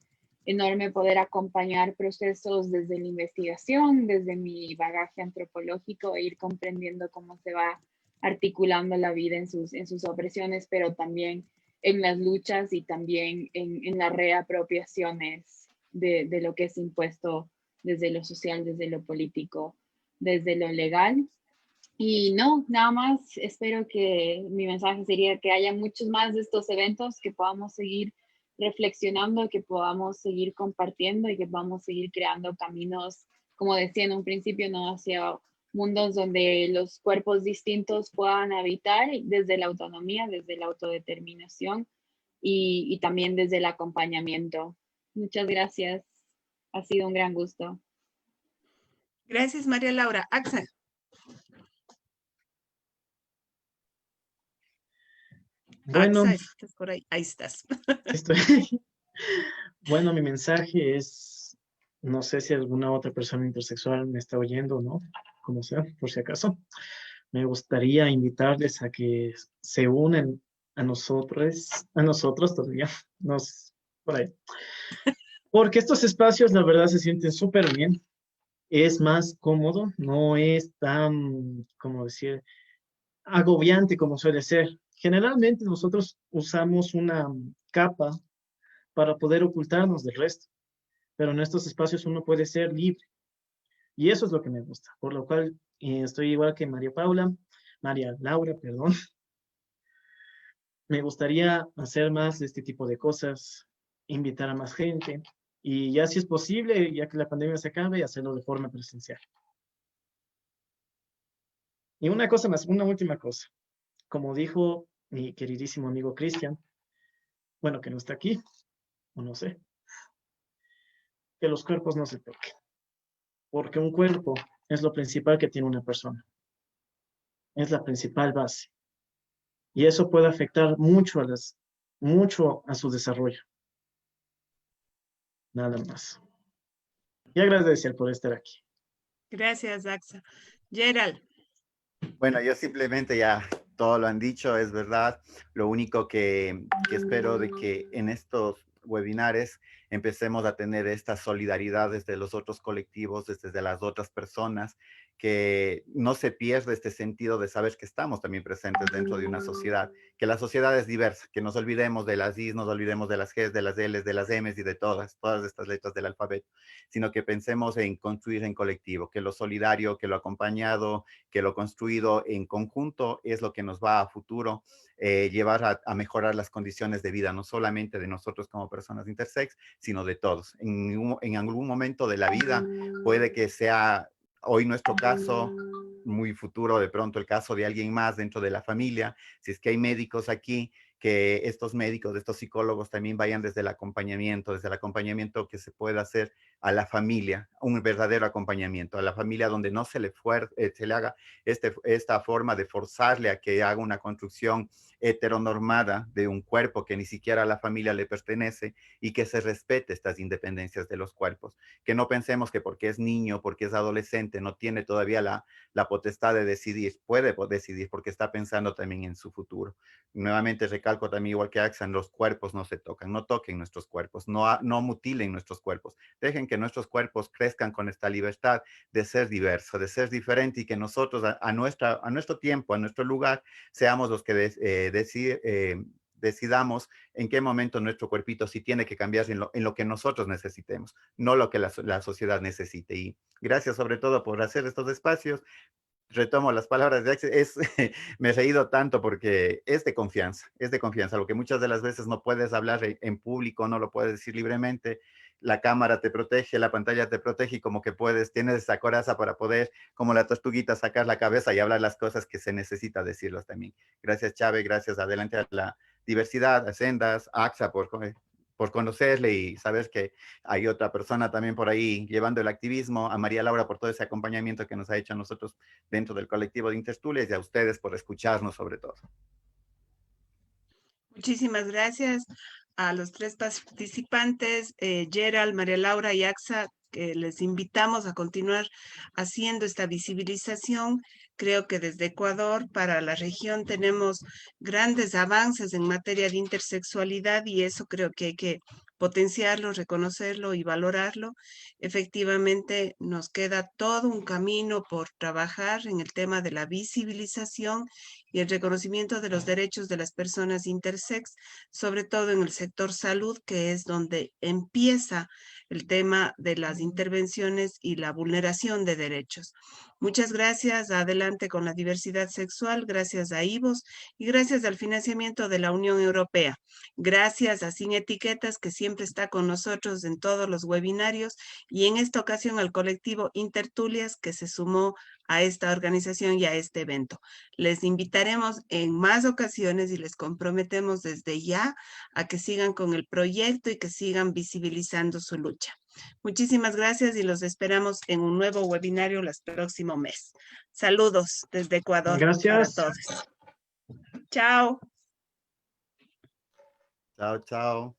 enorme poder acompañar procesos desde la investigación, desde mi bagaje antropológico, e ir comprendiendo cómo se va articulando la vida en sus opresiones, pero también en las luchas y también en las reapropiaciones de lo que es impuesto desde lo social, desde lo político, desde lo legal. Y no, nada más, espero que mi mensaje sería que haya muchos más de estos eventos, que podamos seguir reflexionando, que podamos seguir compartiendo y que podamos seguir creando caminos, como decía en un principio, ¿no? Hacia mundos donde los cuerpos distintos puedan habitar desde la autonomía, desde la autodeterminación y también desde el acompañamiento. Muchas gracias. Ha sido un gran gusto. Gracias, María Laura. Axel. Bueno, Axa, ¿estás por ahí? Ahí estás. estoy. Bueno, mi mensaje es, no sé si alguna otra persona intersexual me está oyendo o no, como sea, por si acaso. Me gustaría invitarles a que se unen a nosotros todavía, por ahí. Porque estos espacios, la verdad, se sienten súper bien. Es más cómodo, no es tan, como decir, agobiante como suele ser. Generalmente nosotros usamos una capa para poder ocultarnos del resto, pero en estos espacios uno puede ser libre. Y eso es lo que me gusta, por lo cual estoy igual que María Laura, perdón. Me gustaría hacer más de este tipo de cosas, invitar a más gente y ya si es posible, ya que la pandemia se acabe, hacerlo de forma presencial. Y una cosa más, una última cosa. Como dijo mi queridísimo amigo Cristian, bueno, que no está aquí, o no sé, que los cuerpos no se toquen, porque un cuerpo es lo principal que tiene una persona, es la principal base. Y eso puede afectar mucho a su desarrollo. Nada más. Y agradecer por estar aquí. Gracias, Axa. Gerald. Bueno, yo simplemente ya todo lo han dicho, es verdad. Lo único que espero de que en estos webinares empecemos a tener esta solidaridad desde los otros colectivos, desde las otras personas, que no se pierda este sentido de saber que estamos también presentes dentro de una sociedad, que la sociedad es diversa, que nos olvidemos de las Is, nos olvidemos de las Gs, de las Ls, de las Ms y de todas estas letras del alfabeto, sino que pensemos en construir en colectivo, que lo solidario, que lo acompañado, que lo construido en conjunto es lo que nos va a futuro llevar a mejorar las condiciones de vida, no solamente de nosotros como personas intersex, sino de todos. En algún momento de la vida puede que sea hoy nuestro caso, muy futuro de pronto el caso de alguien más dentro de la familia, si es que hay médicos aquí, que estos médicos, estos psicólogos también vayan desde el acompañamiento que se pueda hacer a la familia, un verdadero acompañamiento, a la familia donde no se le haga esta forma de forzarle a que haga una construcción heteronormada de un cuerpo que ni siquiera a la familia le pertenece y que se respete estas independencias de los cuerpos. Que no pensemos que porque es niño, porque es adolescente, no tiene todavía la potestad de decidir, puede decidir porque está pensando también en su futuro. Nuevamente recalco también, igual que Axan, los cuerpos no se tocan, no toquen nuestros cuerpos, no mutilen nuestros cuerpos, dejen que nuestros cuerpos crezcan con esta libertad de ser diverso, de ser diferente y que nosotros a nuestro tiempo, a nuestro lugar, seamos los que decidamos en qué momento nuestro cuerpito sí tiene que cambiar en lo que nosotros necesitemos, no lo que la sociedad necesite. Y gracias sobre todo por hacer estos espacios. Retomo las palabras de Axel, me he reído tanto porque es de confianza, lo que muchas de las veces no puedes hablar en público, no lo puedes decir libremente, la cámara te protege, la pantalla te protege y como que tienes esa coraza para poder, como la tortuguita, sacar la cabeza y hablar las cosas que se necesita decirlos también. Gracias, Chávez, gracias adelante a la diversidad, a Sendas, a AXA por conocerle y saber que hay otra persona también por ahí llevando el activismo, a María Laura por todo ese acompañamiento que nos ha hecho a nosotros dentro del colectivo de Interstules y a ustedes por escucharnos sobre todo. Muchísimas gracias a los tres participantes, Gerald, María Laura y Axa, que les invitamos a continuar haciendo esta visibilización. Creo que desde Ecuador para la región tenemos grandes avances en materia de intersexualidad y eso creo que hay que potenciarlo, reconocerlo y valorarlo. Efectivamente, nos queda todo un camino por trabajar en el tema de la visibilización y el reconocimiento de los derechos de las personas intersex, sobre todo en el sector salud, que es donde empieza el tema de las intervenciones y la vulneración de derechos. Muchas gracias. Adelante con la diversidad sexual. Gracias a IVOS y gracias al financiamiento de la Unión Europea. Gracias a Sin Etiquetas, que siempre está con nosotros en todos los webinarios, y en esta ocasión al colectivo Intertulias, que se sumó a esta organización y a este evento. Les invitaremos en más ocasiones y les comprometemos desde ya a que sigan con el proyecto y que sigan visibilizando su lucha. Muchísimas gracias y los esperamos en un nuevo webinario el próximo mes. Saludos desde Ecuador. Gracias. Para todos. Chao. Chao, chao.